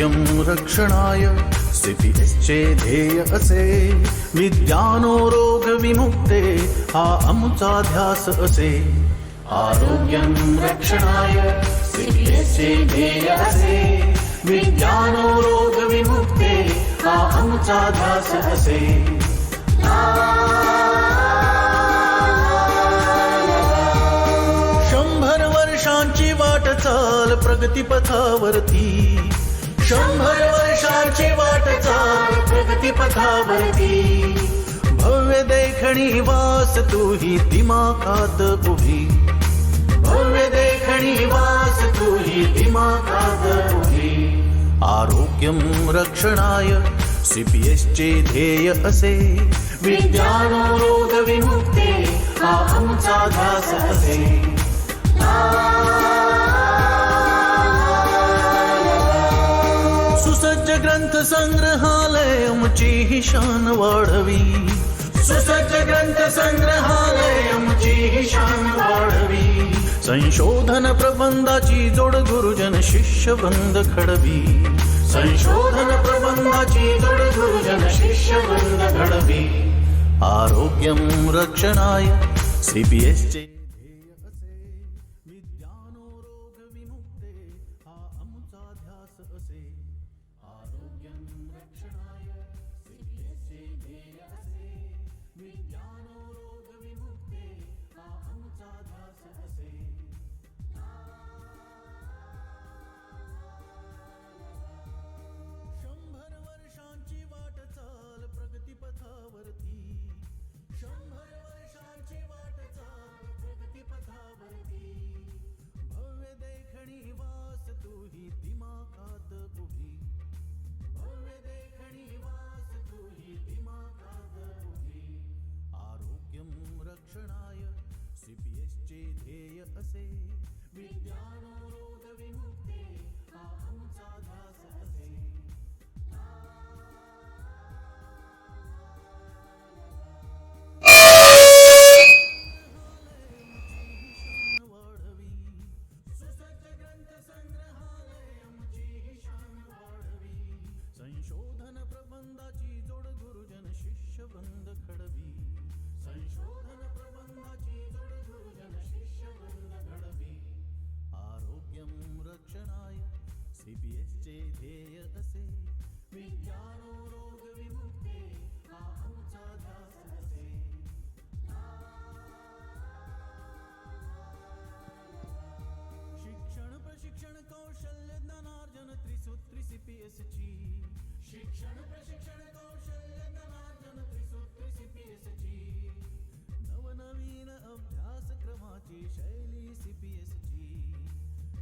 आरोग्यं रक्षणाय CPSचे ध्येय असे विद्यानो रोग विमुक्ते हा आमचा ध्यास असे आरोग्यं रक्षणाय CPSचे ध्येय असे विद्यानो रोग विमुक्ते हा आमचा ध्यास असे 100 वर्षांची वाटचाल प्रगतीपथावरती 100 वर्षांची वाटचाल प्रगतीपथावरती भव्य देखणी वास तूही दिमाखात उभी भव्य देखणी वास तूही दिमाखात उभी आरोग्यं रक्षणाय CPSचे ध्येय असे विद्यानो रोग विमुक्ते हा आमचा ध्यास असे सुसज्ज ग्रंथ संग्रहालय आमची ही शान वाढवी सुसज्ज ग्रंथ संग्रहालय आमची ही शान वाढवी संशोधन प्रबंधाची जोड गुरुजन शिष्य वृंद घडवी संशोधन प्रबंधाची जोड गुरुजन शिष्य वृंद घडवी आरोग्यं रक्षणाय CPSचे ध्येय असे विद्यानो रोग विमुक्ते हा आमचा ध्यास असे आरोग्यं रक्षणाय CPSचे ध्येय असे विद्यानो रोग विमुक्ते हा आमचा ध्यास असे 100 वर्षांची वाटचाल प्रगतीपथावरती 100 वर्षांची वाटचाल प्रगतीपथावरती भव्य देखणी वास तूही दिमाखात उभी भव्य देखणी वास तूही दिमाखात उभी आरोग्यं रक्षणाय CPSचे ध्येय असे विद्यानो रोग विमुक्ते हा आमचा ध्यास असे वाढवी सुसज्ज ग्रंथ संग्रहालय आमची ही शान वाढवी संशोधन प्रबंधाची जोड गुरुजन शिष्य वृंद घडवी संशोधन प्रबंधाची जोड गुरुजन शिष्य वृंद घडवी आरोग्यं रक्षणाय CPSचे ध्येय असे विद्यानो रोग विमुक्ते हा आमचा ध्यास असे शिक्षण प्रशिक्षण कौशल्य ज्ञानार्जन त्रिसूत्री CPSची शिक्षण प्रशिक्षण कौशल्य ज्ञानार्जन त्रिसूत्री CPSची नवनवीन अभ्यासक्रमाची शैली CPSची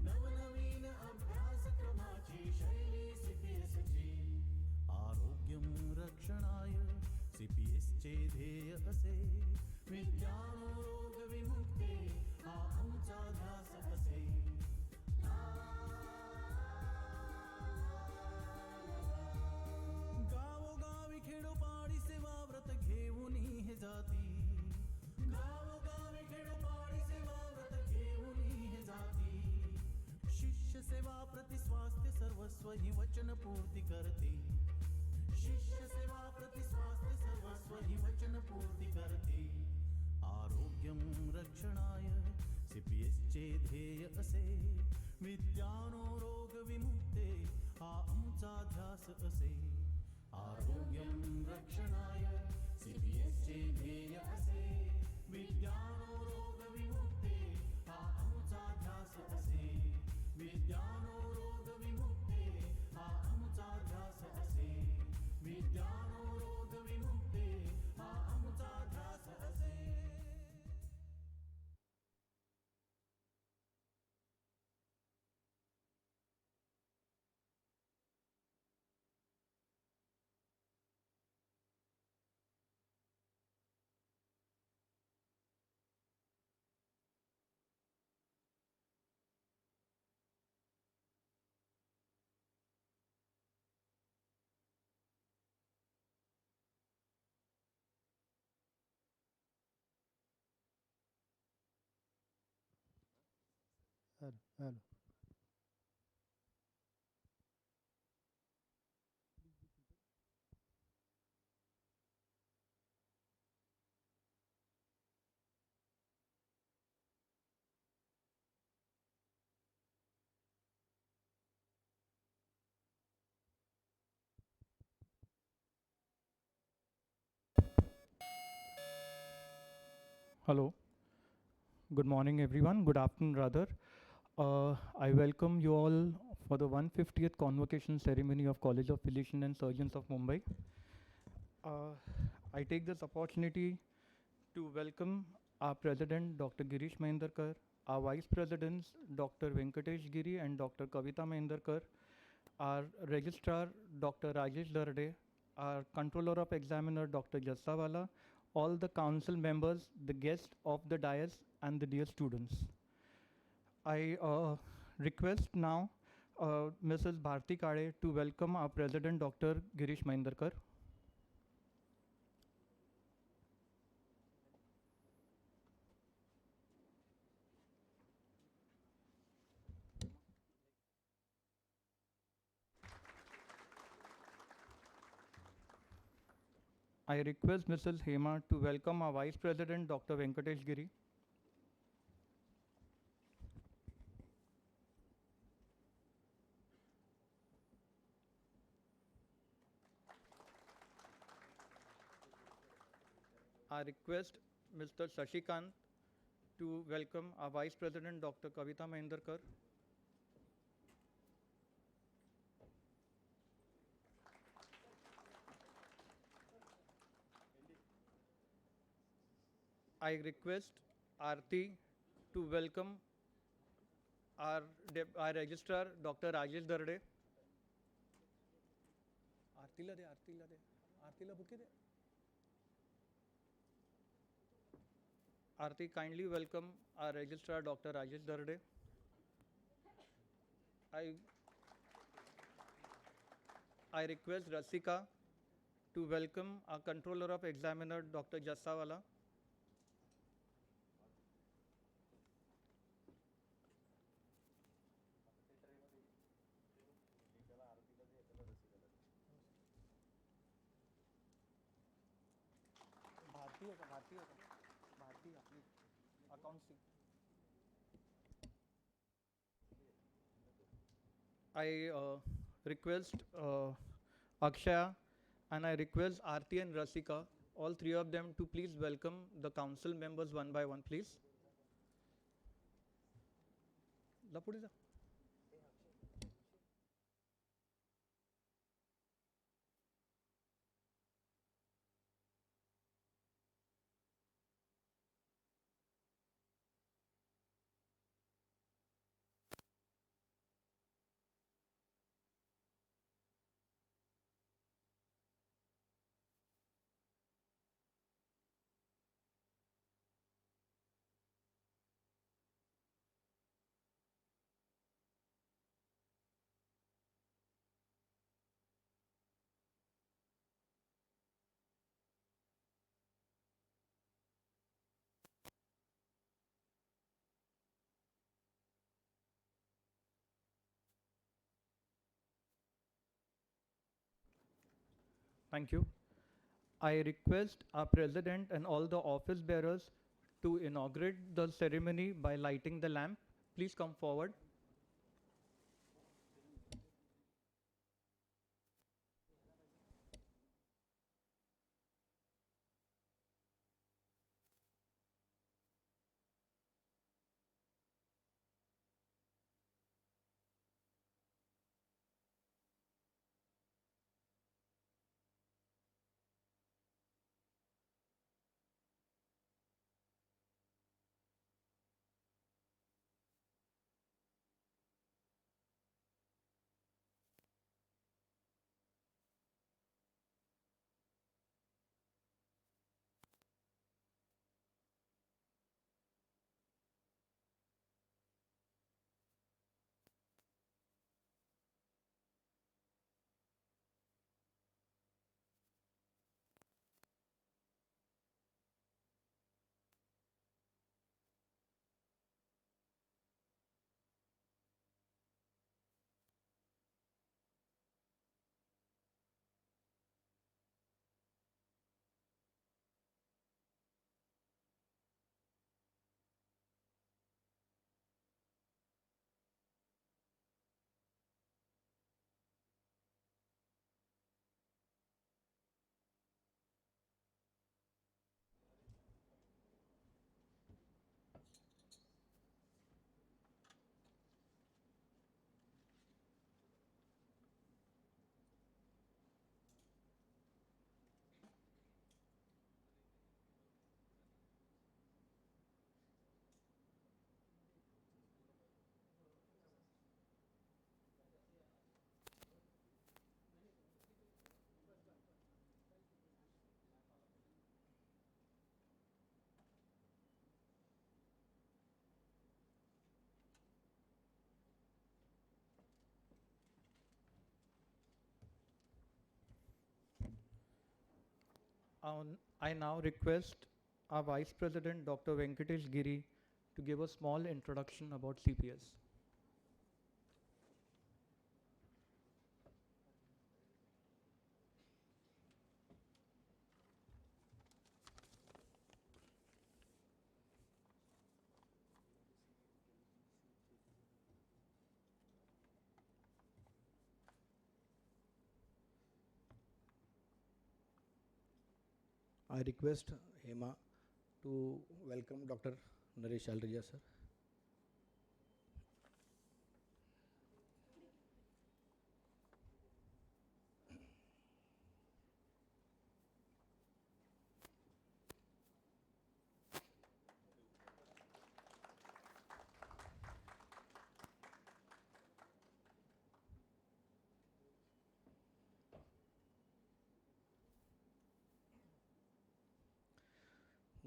नवनवीन अभ्यासक्रमाची शैली CPSची आरोग्यं रक्षणाय CPSचे ध्येय असे विद्यानो रोग विमुक्ते हा आमचा ध्यास असे गावोगावी खेडोपाडी सेवा व्रत घेऊन हे जाती गावोगावी खेडोपाडी सेवा व्रत घेऊन हे जाती शिष्य सेवा प्रति स्वास्थ्य सर्वस्व ही वचन पूर्ती करते शिष्य सेवा प्रति स्वास्थ्य सर्वस्व ही वचन पूर्ती करते आरोग्यं रक्षणाय CPSचे ध्येय असे विद्यानो रोग विमुक्ते हा आमचा ध्यास असे आरोग्यं रक्षणाय CPSचे ध्येय असे विद्यानो रोग विमुक्ते हा आमचा ध्यास असे विद्यानो रोग विमुक्ते हा आमचा ध्यास असे विद्यानो रोग विमुक्ते हा आमचा ध्यास असे Hello, hello. Hello, good morning everyone, good afternoon rather. I welcome you all for the 150th Convocation Ceremony of College of Physicians and Surgeons of Mumbai. Uh, I take this opportunity to welcome our President Dr. Girish Mahendarkar, our Vice Presidents Dr. Venkatesh Giri and Dr. Kavita Mahendarkar, our Registrar Dr. Rajesh Darde, our Controller of Examiner Dr. Jassawala, all the council members, the guests of the dais and the dear students. I request now Mrs. Bharti Kade to welcome our President Dr. Girish Mahendarkar. I request Mrs. Hema to welcome our Vice President Dr. Venkatesh Giri. I request Mr. Shashikant to welcome our Vice President Dr. Kavita Mahendarkar. I request Aarti to welcome our Registrar Dr. Rajesh Darde. Aartila de, Aartila de. Aartila buke de. Aarti, kindly welcome our Registrar Dr. Rajesh Darde. I, I request Rasika to welcome our Controller of Examiner Dr. Jassawala. Bharti होगा, Bharti होगा, Bharti आपली accounts team. I request Akshaya and I request Aarti and Rasika, all three of them, to please welcome the council members one by one, please. पुढे जा. Thank you. I request our president and all the office bearers to inaugurate the ceremony by lighting the lamp. Please come forward. I now request our Vice President, Dr. Venkatesh Giri, to give a small introduction about CPS. I request Hema to welcome Dr. Naresh Alrija, sir.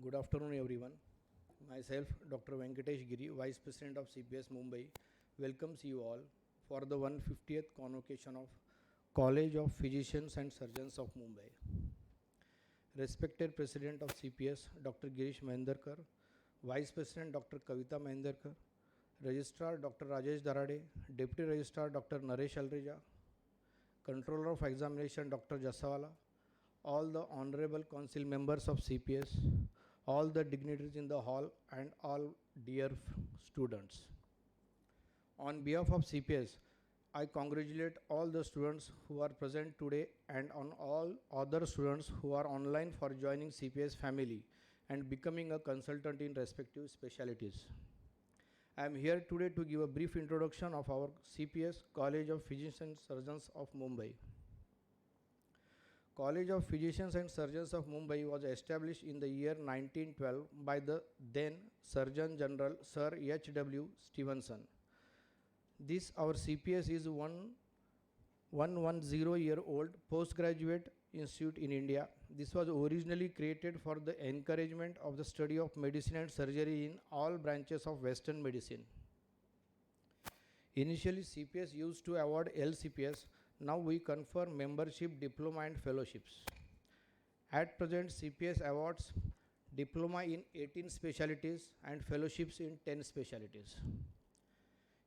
Good afternoon, everyone. Myself, Dr. Venkatesh Giri, Vice President of CPS Mumbai, welcomes you all for the 150th convocation of College of Physicians and Surgeons of Mumbai. Respected President of CPS, Dr. Girish Mahendarkar, Vice President Dr. Kavita Mahendarkar, Registrar Dr. Rajesh Darade, Deputy Registrar Dr. Naresh Alrija, Controller of Examination Dr. Jasawala, all the Honorable Council members of CPS, all the dignitaries in the hall, and all dear students. On behalf of CPS, I congratulate all the students who are present today and on all other students who are online for joining CPS family and becoming a consultant in respective specialties. I am here today to give a brief introduction of our CPS, College of Physicians and Surgeons of Mumbai. College of Physicians and Surgeons of Mumbai was established in the year 1912 by the then Surgeon General Sir H.W. Stevenson. This our CPS is 110-year-old postgraduate institute in India. This was originally created for the encouragement of the study of medicine and surgery in all branches of Western medicine. Initially, CPS used to award LCPS. Now we confer membership, diploma and fellowships. At present, CPS awards diploma in 18 specialties and fellowships in 10 specialties.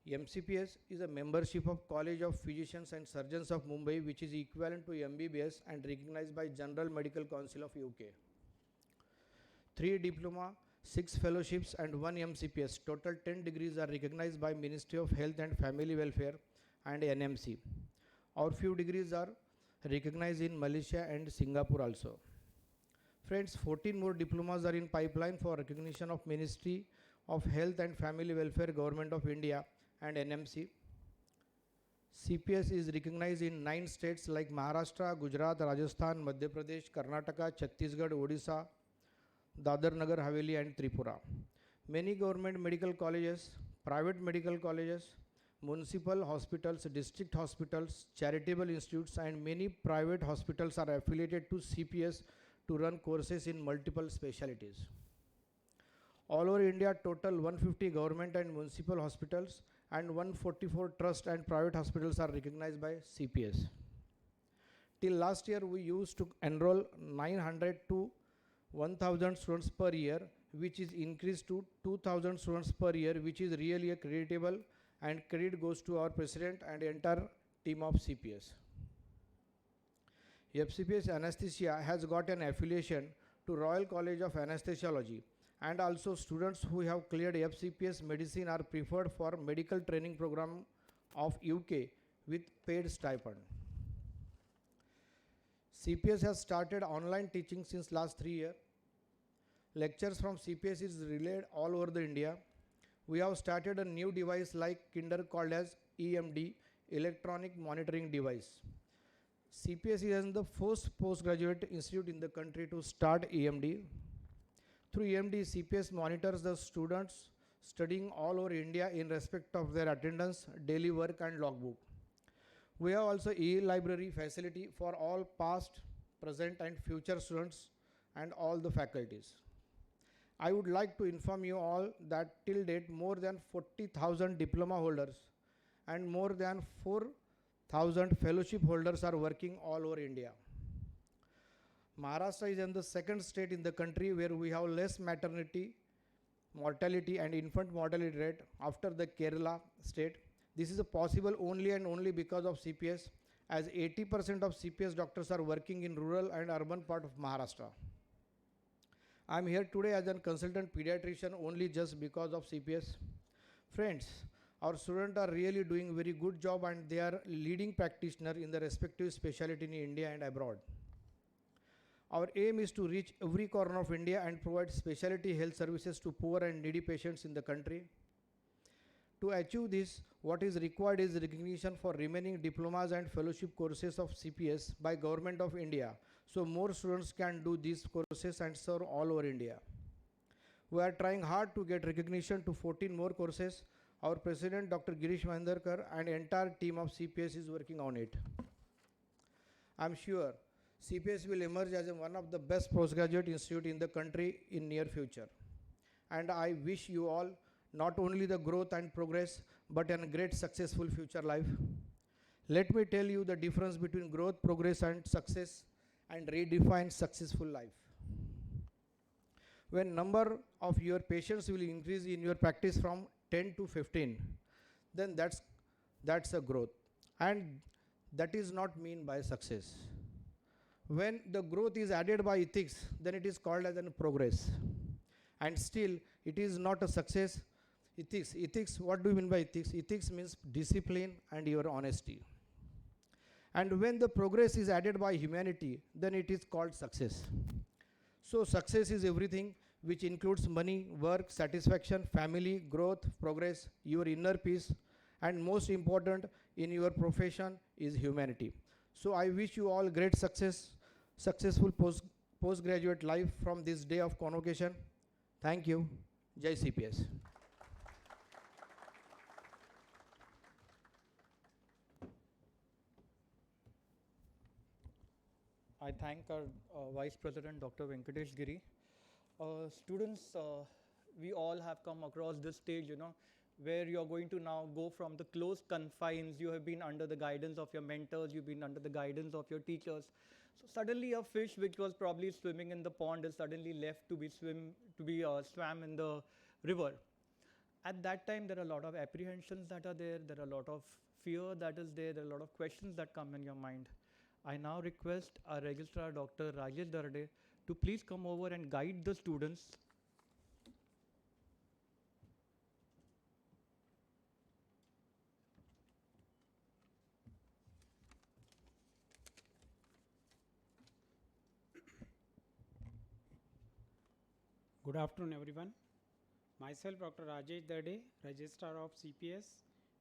MCPS is a membership of College of Physicians and Surgeons of Mumbai, which is equivalent to MBBS and recognized by General Medical Council of UK. 3 diploma, 6 fellowships and 1 MCPS. Total 10 degrees are recognized by Ministry of Health and Family Welfare and NMC. Our few degrees are recognized in Malaysia and Singapore also. Friends, 14 more diplomas are in pipeline for recognition of Ministry of Health and Family Welfare, Government of India and NMC. CPS is recognized in 9 states like Maharashtra, Gujarat, Rajasthan, Madhya Pradesh, Karnataka, Chhattisgarh, Odisha, Dadar Nagar Haveli and Tripura. Many government medical colleges, private medical colleges, municipal hospitals, district hospitals, charitable institutes and many private hospitals are affiliated to CPS to run courses in multiple specialties. All over India, total 150 government and municipal hospitals and 144 trust and private hospitals are recognized by CPS. Till last year, we used to enroll 900 to 1000 students per year, which is increased to 2000 students per year, which is really a creditable, and credit goes to our president and entire team of CPS. FCPS Anesthesia has got an affiliation to Royal College of Anesthesiology, and also students who have cleared FCPS medicine are preferred for medical training program of UK with paid stipend. CPS has started online teaching since last 3 years. Lectures from CPS is relayed all over the India. We have started a new device like Kinder called as EMD, Electronic Monitoring Device. CPS is the first postgraduate institute in the country to start EMD. Through EMD, CPS monitors the students studying all over India in respect of their attendance, daily work and logbook. We have also e-library facility for all past, present and future students and all the faculties. I would like to inform you all that till date more than 40,000 diploma holders and more than 4,000 fellowship holders are working all over India. Maharashtra is in the second state in the country where we have less maternity, mortality and infant mortality rate after the Kerala state. This is possible only and only because of CPS, as 80% of CPS doctors are working in rural and urban part of Maharashtra. I am here today as a consultant pediatrician only just because of CPS. Friends, our students are really doing very good job and they are leading practitioner in the respective specialty in India and abroad. Our aim is to reach every corner of India and provide specialty health services to poor and needy patients in the country. To achieve this, what is required is recognition for remaining diplomas and fellowship courses of CPS by Government of India, so more students can do these courses and serve all over India. We are trying hard to get recognition to 14 more courses. Our President Dr. Girish Mahendarkar and entire team of CPS is working on it. I am sure CPS will emerge as one of the best postgraduate institute in the country in near future. And I wish you all not only the growth and progress, but a great successful future life. Let me tell you the difference between growth, progress and success and redefine successful life. When number of your patients will increase in your practice from 10 to 15, then that's a growth. And that is not mean by success. When the growth is added by ethics, then it is called as a progress. And still, it is not a success. Ethics, what do you mean by ethics? Ethics means discipline and your honesty. And when the progress is added by humanity, then it is called success. So success is everything which includes money, work, satisfaction, family, growth, progress, your inner peace, and most important in your profession is humanity. So I wish you all great success, successful postgraduate life from this day of convocation. Thank you. Jai CPS. I thank our Vice President, Dr. Venkatesh Giri. Students, we all have come across this stage, where you're going to now go from the close confines. You have been under the guidance of your mentors, you've been under the guidance of your teachers. So suddenly a fish which was probably swimming in the pond is suddenly left to be swam in the river. At that time, there are a lot of apprehensions that are there are a lot of fear that is there are a lot of questions that come in your mind. I now request our registrar, Dr. Rajesh Darde, to please come over and guide the students. Good afternoon, everyone. Myself, Dr. Rajesh Darde, Registrar of CPS,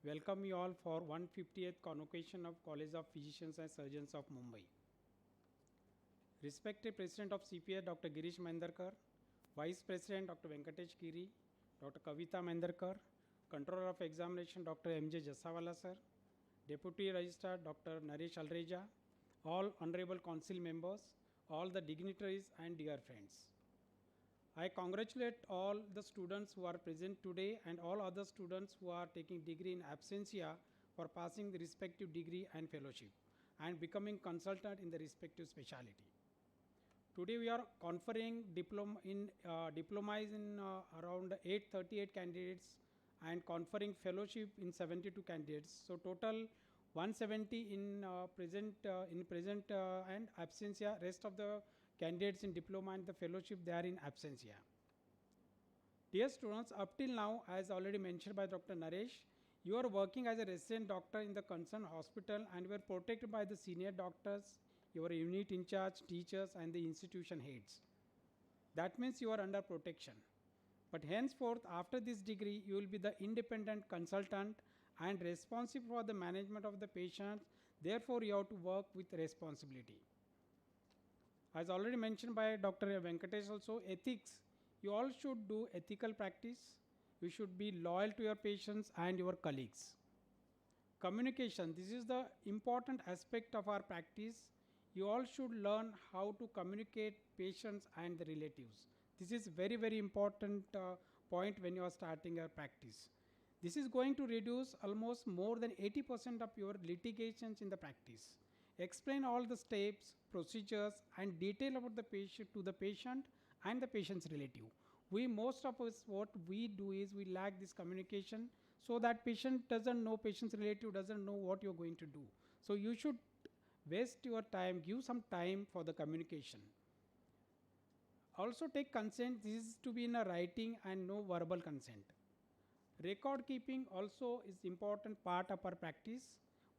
welcome you all for 150th Convocation of College of Physicians and Surgeons of Mumbai. Respected President of CPS, Dr. Girish Mahendarkar, Vice President, Dr. Venkatesh Giri, Dr. Kavita Mahendarkar, Controller of Examination, Dr. M.J. Jassawala, sir, Deputy Registrar, Dr. Naresh Alreja, all Honorable Council members, all the dignitaries and dear friends. I congratulate all the students who are present today and all other students who are taking degree in absentia for passing the respective degree and fellowship and becoming consultant in the respective specialty. Today we are conferring diplomas in around 838 candidates and conferring fellowship in 72 candidates. So total 170 in present and absentia. Rest of the candidates in diploma and the fellowship, they are in absentia. Dear students, up till now, as already mentioned by Dr. Naresh, you are working as a resident doctor in the concerned hospital and were protected by the senior doctors, your unit in charge, teachers and the institution heads. That means you are under protection. But henceforth, after this degree, you will be the independent consultant and responsible for the management of the patient. Therefore, you have to work with responsibility. As already mentioned by Dr. Venkatesh also, ethics. You all should do ethical practice. You should be loyal to your patients and your colleagues. Communication. This is the important aspect of our practice. You all should learn how to communicate patients and the relatives. This is very, very important point when you are starting your practice. This is going to reduce almost more than 80% of your litigations in the practice. explain all the steps, procedures, and detail about the patient to the patient and the patient's relative. We most of us what we do is we lack this communication, so that patient doesn't know, patient's relative doesn't know what you're going to do. So you should waste your time, give some time for the communication. Also take consent. This is to be in a writing and no verbal consent. Record keeping also is important part of our practice.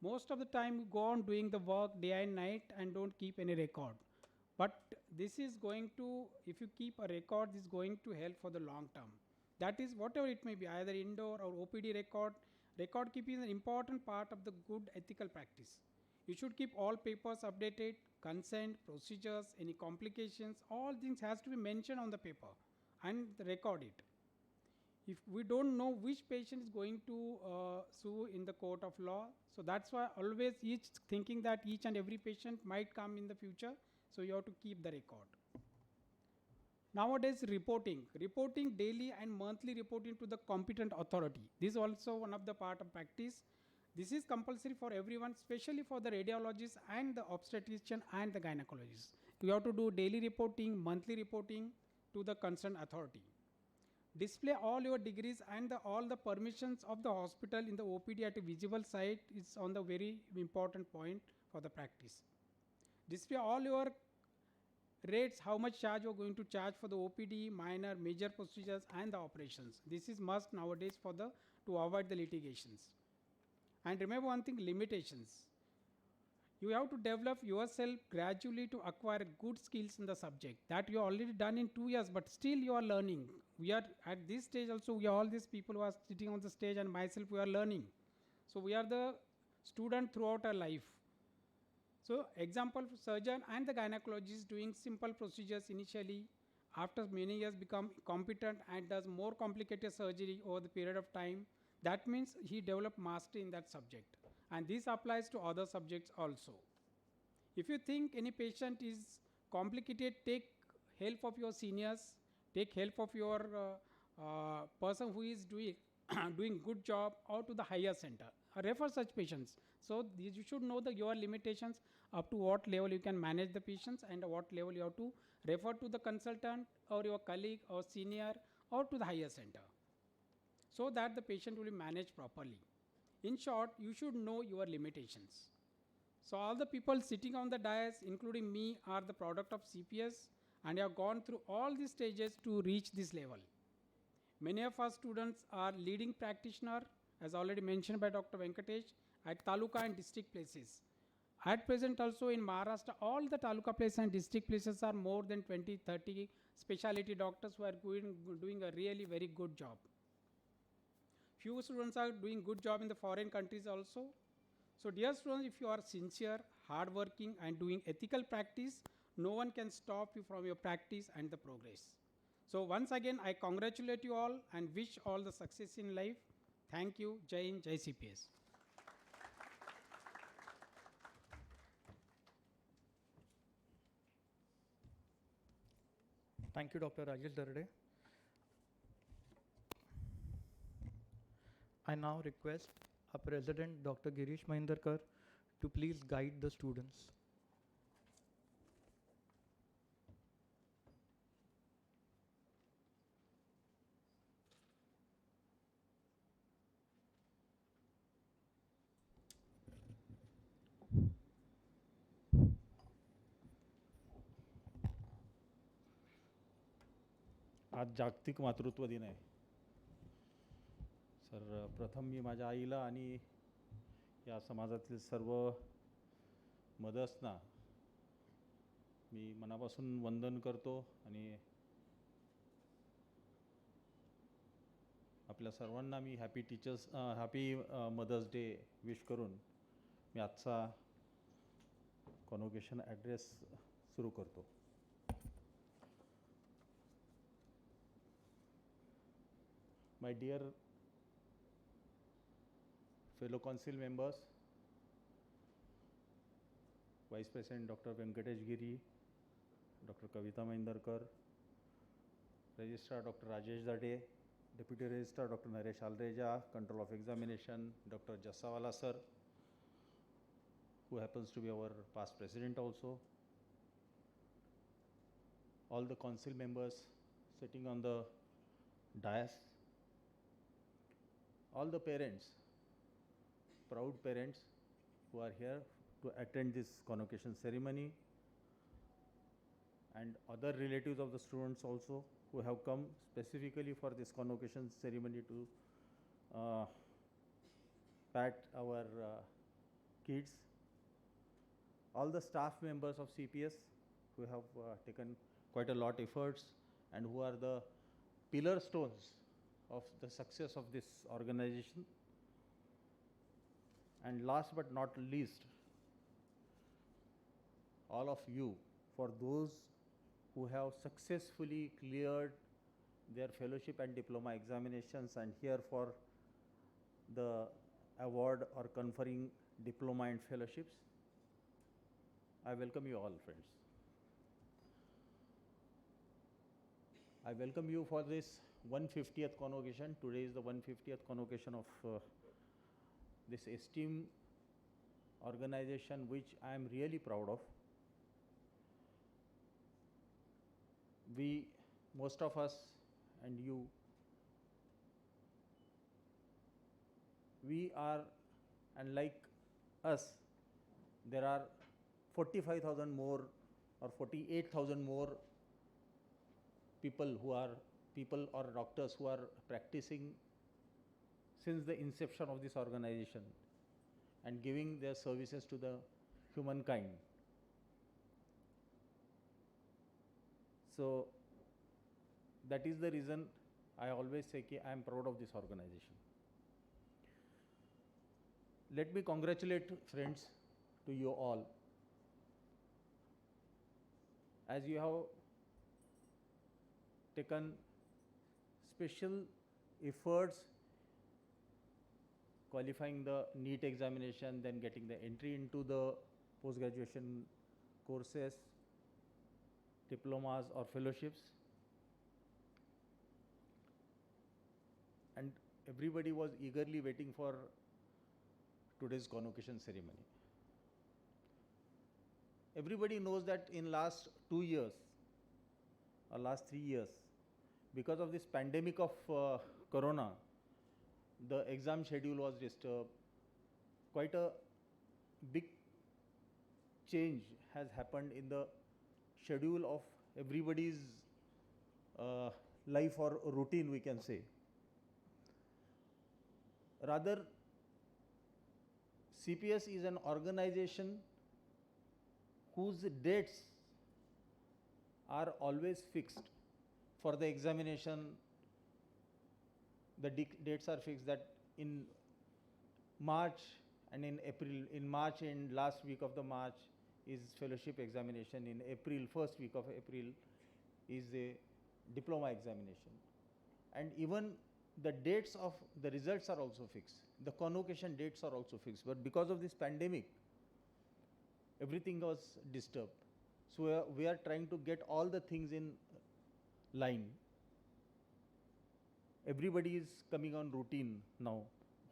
Most of the time we go on doing the work day and night and don't keep any record. But this is going to, if you keep a record, this is going to help for the long term. That is whatever it may be, either indoor or OPD record. Record keeping is an important part of the good ethical practice. You should keep all papers updated, consent, procedures, any complications, all things has to be mentioned on the paper and record it. If we don't know which patient is going to sue in the court of law, so that's why always each thinking that each and every patient might come in the future, so you have to keep the record. Nowadays reporting daily and monthly reporting to the competent authority. This is also one of the part of practice. This is compulsory for everyone, especially for the radiologist and the obstetrician and the gynecologist. You have to do daily reporting, monthly reporting to the concerned authority. Display all your degrees and all the permissions of the hospital in the OPD at a visible site is on the very important point for the practice. Display all your rates, how much charge you are going to charge for the OPD, minor, major procedures and the operations. This is must nowadays for the to avoid the litigations. And remember one thing, limitations. You have to develop yourself gradually to acquire good skills in the subject that you already done in 2 years, but still you are learning. We are at this stage also, we are all these people who are sitting on the stage and myself, we are learning. So we are the student throughout our life. So example, surgeon and the gynecologist doing simple procedures initially, after many years become competent and does more complicated surgery over the period of time. That means he developed mastery in that subject. And this applies to other subjects also. If you think any patient is complicated, take help of your seniors, take help of your person who is doing doing good job, or to the higher center. Refer such patients. So you should know your limitations, up to what level you can manage the patients and what level you have to refer to the consultant or your colleague or senior or to the higher center, so that the patient will be managed properly. In short, you should know your limitations. So all the people sitting on the dais, including me, are the product of CPS and have gone through all these stages to reach this level. Many of our students are leading practitioner, as already mentioned by Dr. Venkatesh, at taluka and district places. At present also in Maharashtra, all the taluka places and district places are more than 20, 30 specialty doctors who are doing a really very good job. Few students are doing good job in the foreign countries also. So dear students, if you are sincere, hardworking and doing ethical practice, no one can stop you from your practice and the progress. So once again, I congratulate you all and wish all the success in life. Thank you. Jai Hind, Jai CPS. Thank you, Dr. Rajesh Darde. I now request our President, Dr. Girish Mahindarkar, to please guide the students. आज जागतिक मातृत्व दिन आहे. Sir प्रथम मी माझ्या आईला आणि या समाजातील सर्व मदर्सना मी मनापासून वंदन करतो आणि आपल्या सर्वांना मी हॅपी मदर्स डे विश करून मी आजचा कॉन्व्होकेशन ॲड्रेस सुरू करतो. My dear fellow council members, Vice President Dr. Venkatesh Giri, Dr. Kavita Mahindarkar, Registrar Dr. Rajesh Dade, Deputy Registrar Dr. Naresh Alreja, Control of Examination Dr. Jassawala sir, who happens to be our past president also, all the council members sitting on the dais, all the parents, proud parents who are here to attend this convocation ceremony, and other relatives of the students also who have come specifically for this convocation ceremony to pat our kids, all the staff members of CPS who have taken quite a lot efforts and who are the pillar stones of the success of this organization. And last but not least, all of you, for those who have successfully cleared their fellowship and diploma examinations and here for the award or conferring diploma and fellowships, I welcome you all, friends. I welcome you for this 150th convocation. Today is the 150th convocation of this esteemed organization, which I am really proud of. We, most of us and you, we are, and like us, there are 45,000 more or 48,000 more people who are people or doctors who are practicing since the inception of this organization and giving their services to the humankind. So that is the reason I always say that I am proud of this organization. Let me congratulate, friends, to you all. As you have taken special efforts qualifying the NEET examination, then getting the entry into the post-graduation courses, diplomas or fellowships, and everybody was eagerly waiting for today's convocation ceremony. Everybody knows that in last 2 years or last 3 years, because of this pandemic of corona, the exam schedule was disturbed. Quite a big change has happened in the schedule of everybody's life or routine, we can say. Rather, CPS is an organization whose dates are always fixed for the examination. The dates are fixed that in March and in April, in March and last week of the March is fellowship examination, in April, first week of April is a diploma examination. And even the dates of the results are also fixed. The convocation dates are also fixed. But because of this pandemic, everything was disturbed. So we are trying to get all the things in line. Everybody is coming on routine now.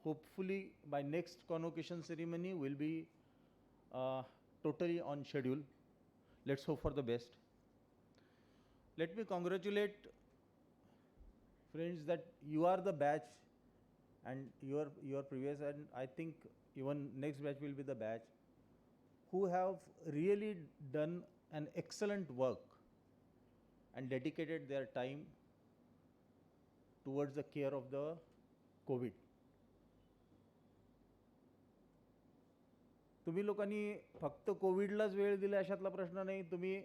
Hopefully by next convocation ceremony will be totally on schedule. Let's hope for the best. Let me congratulate, friends, that you are the batch and your previous, and I think even next batch will be the batch, who have really done an excellent work and dedicated their time towards the care of the COVID. तुम्ही लोकांनी फक्त कोविडलाच वेळ दिला अशातला प्रश्न नाही. तुम्ही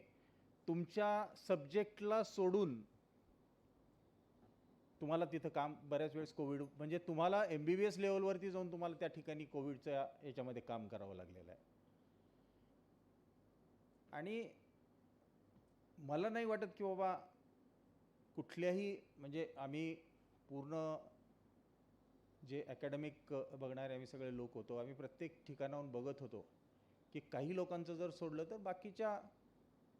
तुमच्या सब्जेक्टला सोडून तुम्हाला तिथं काम बऱ्याच वेळेस कोविड म्हणजे तुम्हाला MBBS लेवलवरती जाऊन तुम्हाला त्या ठिकाणी कोविडच्या याच्यामध्ये काम करावं लागलेलं आहे. आणि मला नाही वाटत की बाबा कुठल्याही म्हणजे आम्ही पूर्ण जे अकॅडमिक बघणारे आम्ही सगळे लोक होतो, आम्ही प्रत्येक ठिकाणाहून बघत होतो की काही लोकांचं जर सोडलं तर बाकीच्या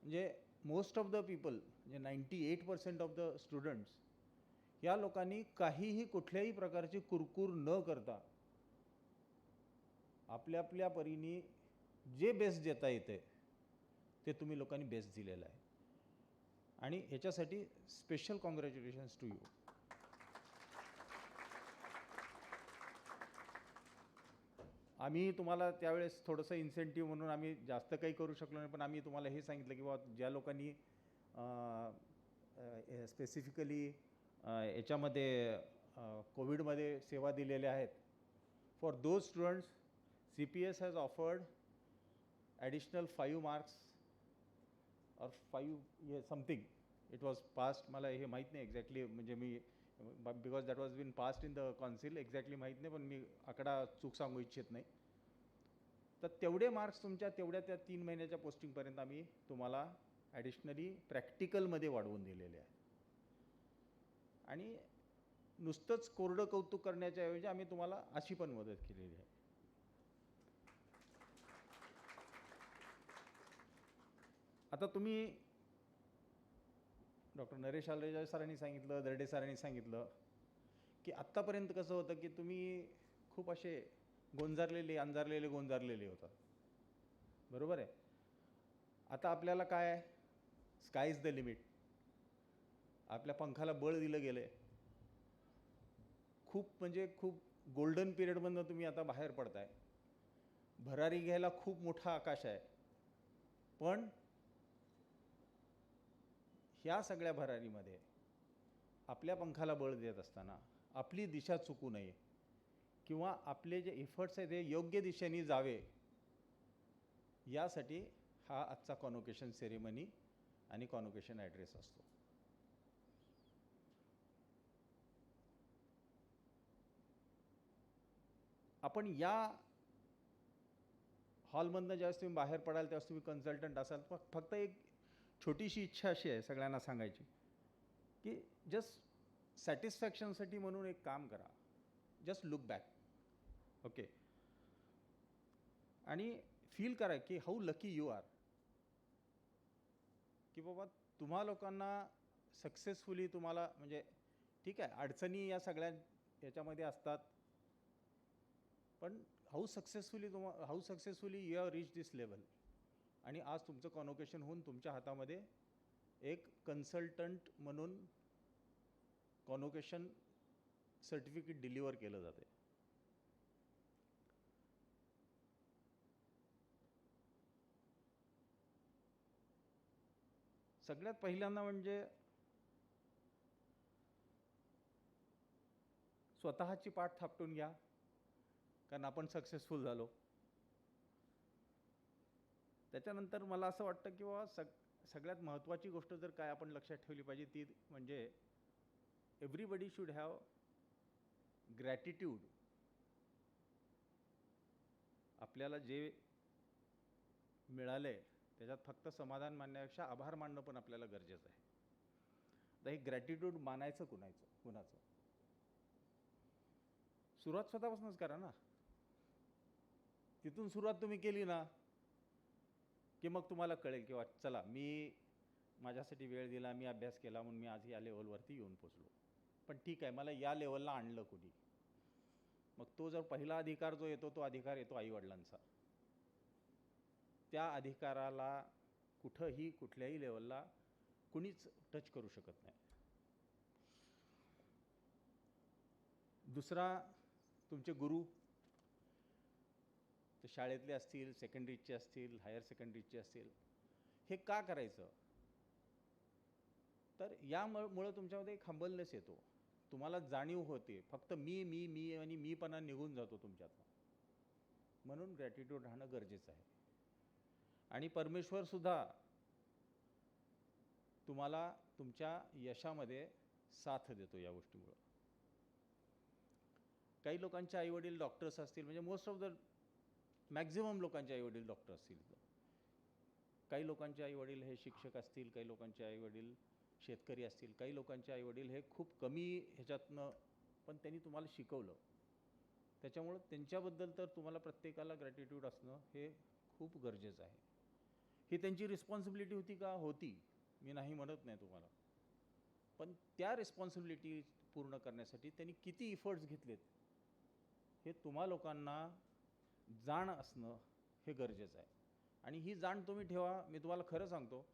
म्हणजे मोस्ट ऑफ द पीपल म्हणजे 98% ऑफ द स्टुडंट्स या लोकांनी काहीही कुठल्याही प्रकारची कुरकुर न करता आपल्या आपल्या परीने जे बेस्ट देता येते ते तुम्ही लोकांनी बेस्ट दिलेलं आहे आणि ह्याच्यासाठी स्पेशल कॉंग्रॅच्युलेशन्स टू यू. आम्ही तुम्हाला त्यावेळेस थोडंसं इन्सेंटिव्ह म्हणून आम्ही जास्त काही करू शकलो नाही, पण आम्ही तुम्हाला हे सांगितलं की बाबा ज्या लोकांनी स्पेसिफिकली याच्यामध्ये कोविडमध्ये सेवा दिलेल्या आहेत, for those students CPS has offered additional 5 marks और 5 समथिंग इट वॉज पास्ट. मला हे माहीत नाही एक्झॅक्टली, म्हणजे मी because that was been past in the council, exactly माहीत नाही, पण मी आकडा चूक सांगू इच्छित नाही. तर तेवढे मार्क्स तुमच्या तेवढ्या त्या 3 महिन्याच्या पोस्टिंगपर्यंत आम्ही तुम्हाला ॲडिशनली प्रॅक्टिकलमध्ये वाढवून दिलेले आहे. आणि नुसतंच कोरडं कौतुक करण्याच्या ऐवजी आम्ही तुम्हाला अशी पण मदत केलेली आहे. आता तुम्ही डॉक्टर नरेश आलरेजा सरांनी सांगितलं, दर्डे सरांनी सांगितलं की आत्तापर्यंत कसं होतं की तुम्ही खूप असे गोंजारलेले होतात, बरोबर आहे. आता आपल्याला काय आहे, स्काय इज द लिमिट. आपल्या पंखाला बळ दिलं गेलं आहे. खूप म्हणजे खूप गोल्डन पिरियडमधनं तुम्ही आता बाहेर पडताय. भरारी घ्यायला खूप मोठा आकाश आहे, पण ह्या सगळ्या भरारीमध्ये आपल्या पंखाला बळ देत असताना आपली दिशा चुकू नये किंवा आपले जे एफर्ट्स आहेत ते योग्य दिशेने जावे, यासाठी हा आजचा कॉन्व्होकेशन सेरेमनी आणि कॉन्व्होकेशन ॲड्रेस असतो. आपण या हॉलमधनं ज्यावेळेस तुम्ही बाहेर पडाल त्यावेळेस तुम्ही कन्सल्टंट असाल, फक्त एक छोटीशी इच्छा अशी आहे सगळ्यांना सांगायची की जस्ट सॅटिस्फॅक्शनसाठी म्हणून एक काम करा, जस्ट लुक बॅक, ओके, आणि फील करा की हाऊ लकी यू आर, की बाबा तुम्हा लोकांना सक्सेसफुली तुम्हाला, म्हणजे ठीक आहे अडचणी या सगळ्या याच्यामध्ये असतात, पण how successfully you have reach this level. आणि आज तुमचं कॉन्व्होकेशन होऊन तुमच्या हातामध्ये एक कन्सल्टंट म्हणून कॉन्व्होकेशन सर्टिफिकेट डिलिव्हर केलं जाते. सगळ्यात पहिल्यांदा म्हणजे स्वतःची पाठ थापटून घ्या, कारण आपण सक्सेसफुल झालो. त्याच्यानंतर मला असं वाटतं की बाबा सगळ्यात महत्त्वाची गोष्ट जर काय आपण लक्षात ठेवली पाहिजे ती म्हणजे एव्हरीबडी शुड हॅव ग्रॅटिट्यूड. आपल्याला जे मिळालं आहे त्याच्यात फक्त समाधान मानण्यापेक्षा आभार मानणं पण आपल्याला गरजेचं आहे. तर हे ग्रॅटिट्यूड मानायचं कुणाचं? सुरुवात स्वतःपासूनच करा ना. तिथून सुरुवात तुम्ही केली ना की मग तुम्हाला कळेल की चला मी माझ्यासाठी वेळ दिला, मी अभ्यास केला, म्हणून मी आज या लेवलवरती येऊन पोचलो. पण ठीक आहे, मला या लेवलला आणलं कुणी. मग तो जर पहिला अधिकार जो येतो तो अधिकार येतो आईवडिलांचा. त्या अधिकाराला कुठंही कुठल्याही लेवलला कुणीच टच करू शकत नाही. दुसरा, तुमचे गुरु, ते शाळेतले असतील, सेकंडरीचे असतील, हायर सेकंडरीचे असतील, हे का करायचं? तर यामुळं तुमच्यामध्ये एक हंबलनेस येतो, तुम्हाला जाणीव होते. फक्त मी आणि मीपणा निघून जातो तुमच्यातनं. म्हणून ग्रॅटिट्यूड राहणं गरजेचं आहे. आणि परमेश्वरसुद्धा तुम्हाला तुमच्या यशामध्ये साथ देतो या गोष्टीमुळं. काही लोकांचे आईवडील डॉक्टर्स असतील, म्हणजे मोस्ट ऑफ द मॅक्झिमम लोकांचे आईवडील डॉक्टर असतील. काही लोकांचे आईवडील हे शिक्षक असतील, काही लोकांचे आईवडील शेतकरी असतील, काही लोकांचे आईवडील हे खूप कमी ह्याच्यातनं पण त्यांनी तुम्हाला शिकवलं. त्याच्यामुळं त्यांच्याबद्दल तर तुम्हाला प्रत्येकाला ग्रॅटिट्यूड असणं हे खूप गरजेचं आहे. ही त्यांची रिस्पॉन्सिबिलिटी होती का? होती, मी नाही म्हणत नाही तुम्हाला. पण त्या रिस्पॉन्सिबिलिटी पूर्ण करण्यासाठी त्यांनी किती इफर्ट्स घेतलेत हे तुम्हा लोकांना जाण असणं हे गरजेचं आहे. आणि ही जाण तुम्ही ठेवा. मी तुम्हाला खरं सांगतो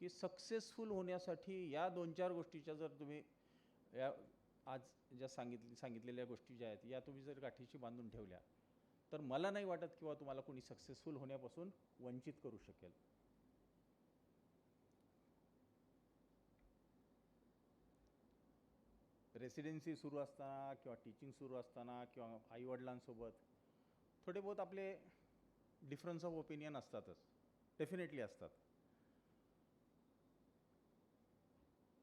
की सक्सेसफुल होण्यासाठी या 2-4 गोष्टीच्या जर तुम्ही या आज ज्या सांगितलेल्या गोष्टी ज्या आहेत या तुम्ही जर गाठीशी बांधून ठेवल्या तर मला नाही वाटत किंवा तुम्हाला कोणी सक्सेसफुल होण्यापासून वंचित करू शकेल. रेसिडेन्सी सुरू असताना किंवा टीचिंग सुरू असताना किंवा आईवडिलांसोबत थोडे बहुत आपले डिफरन्स ऑफ ओपिनियन असतातच, डेफिनेटली असतात.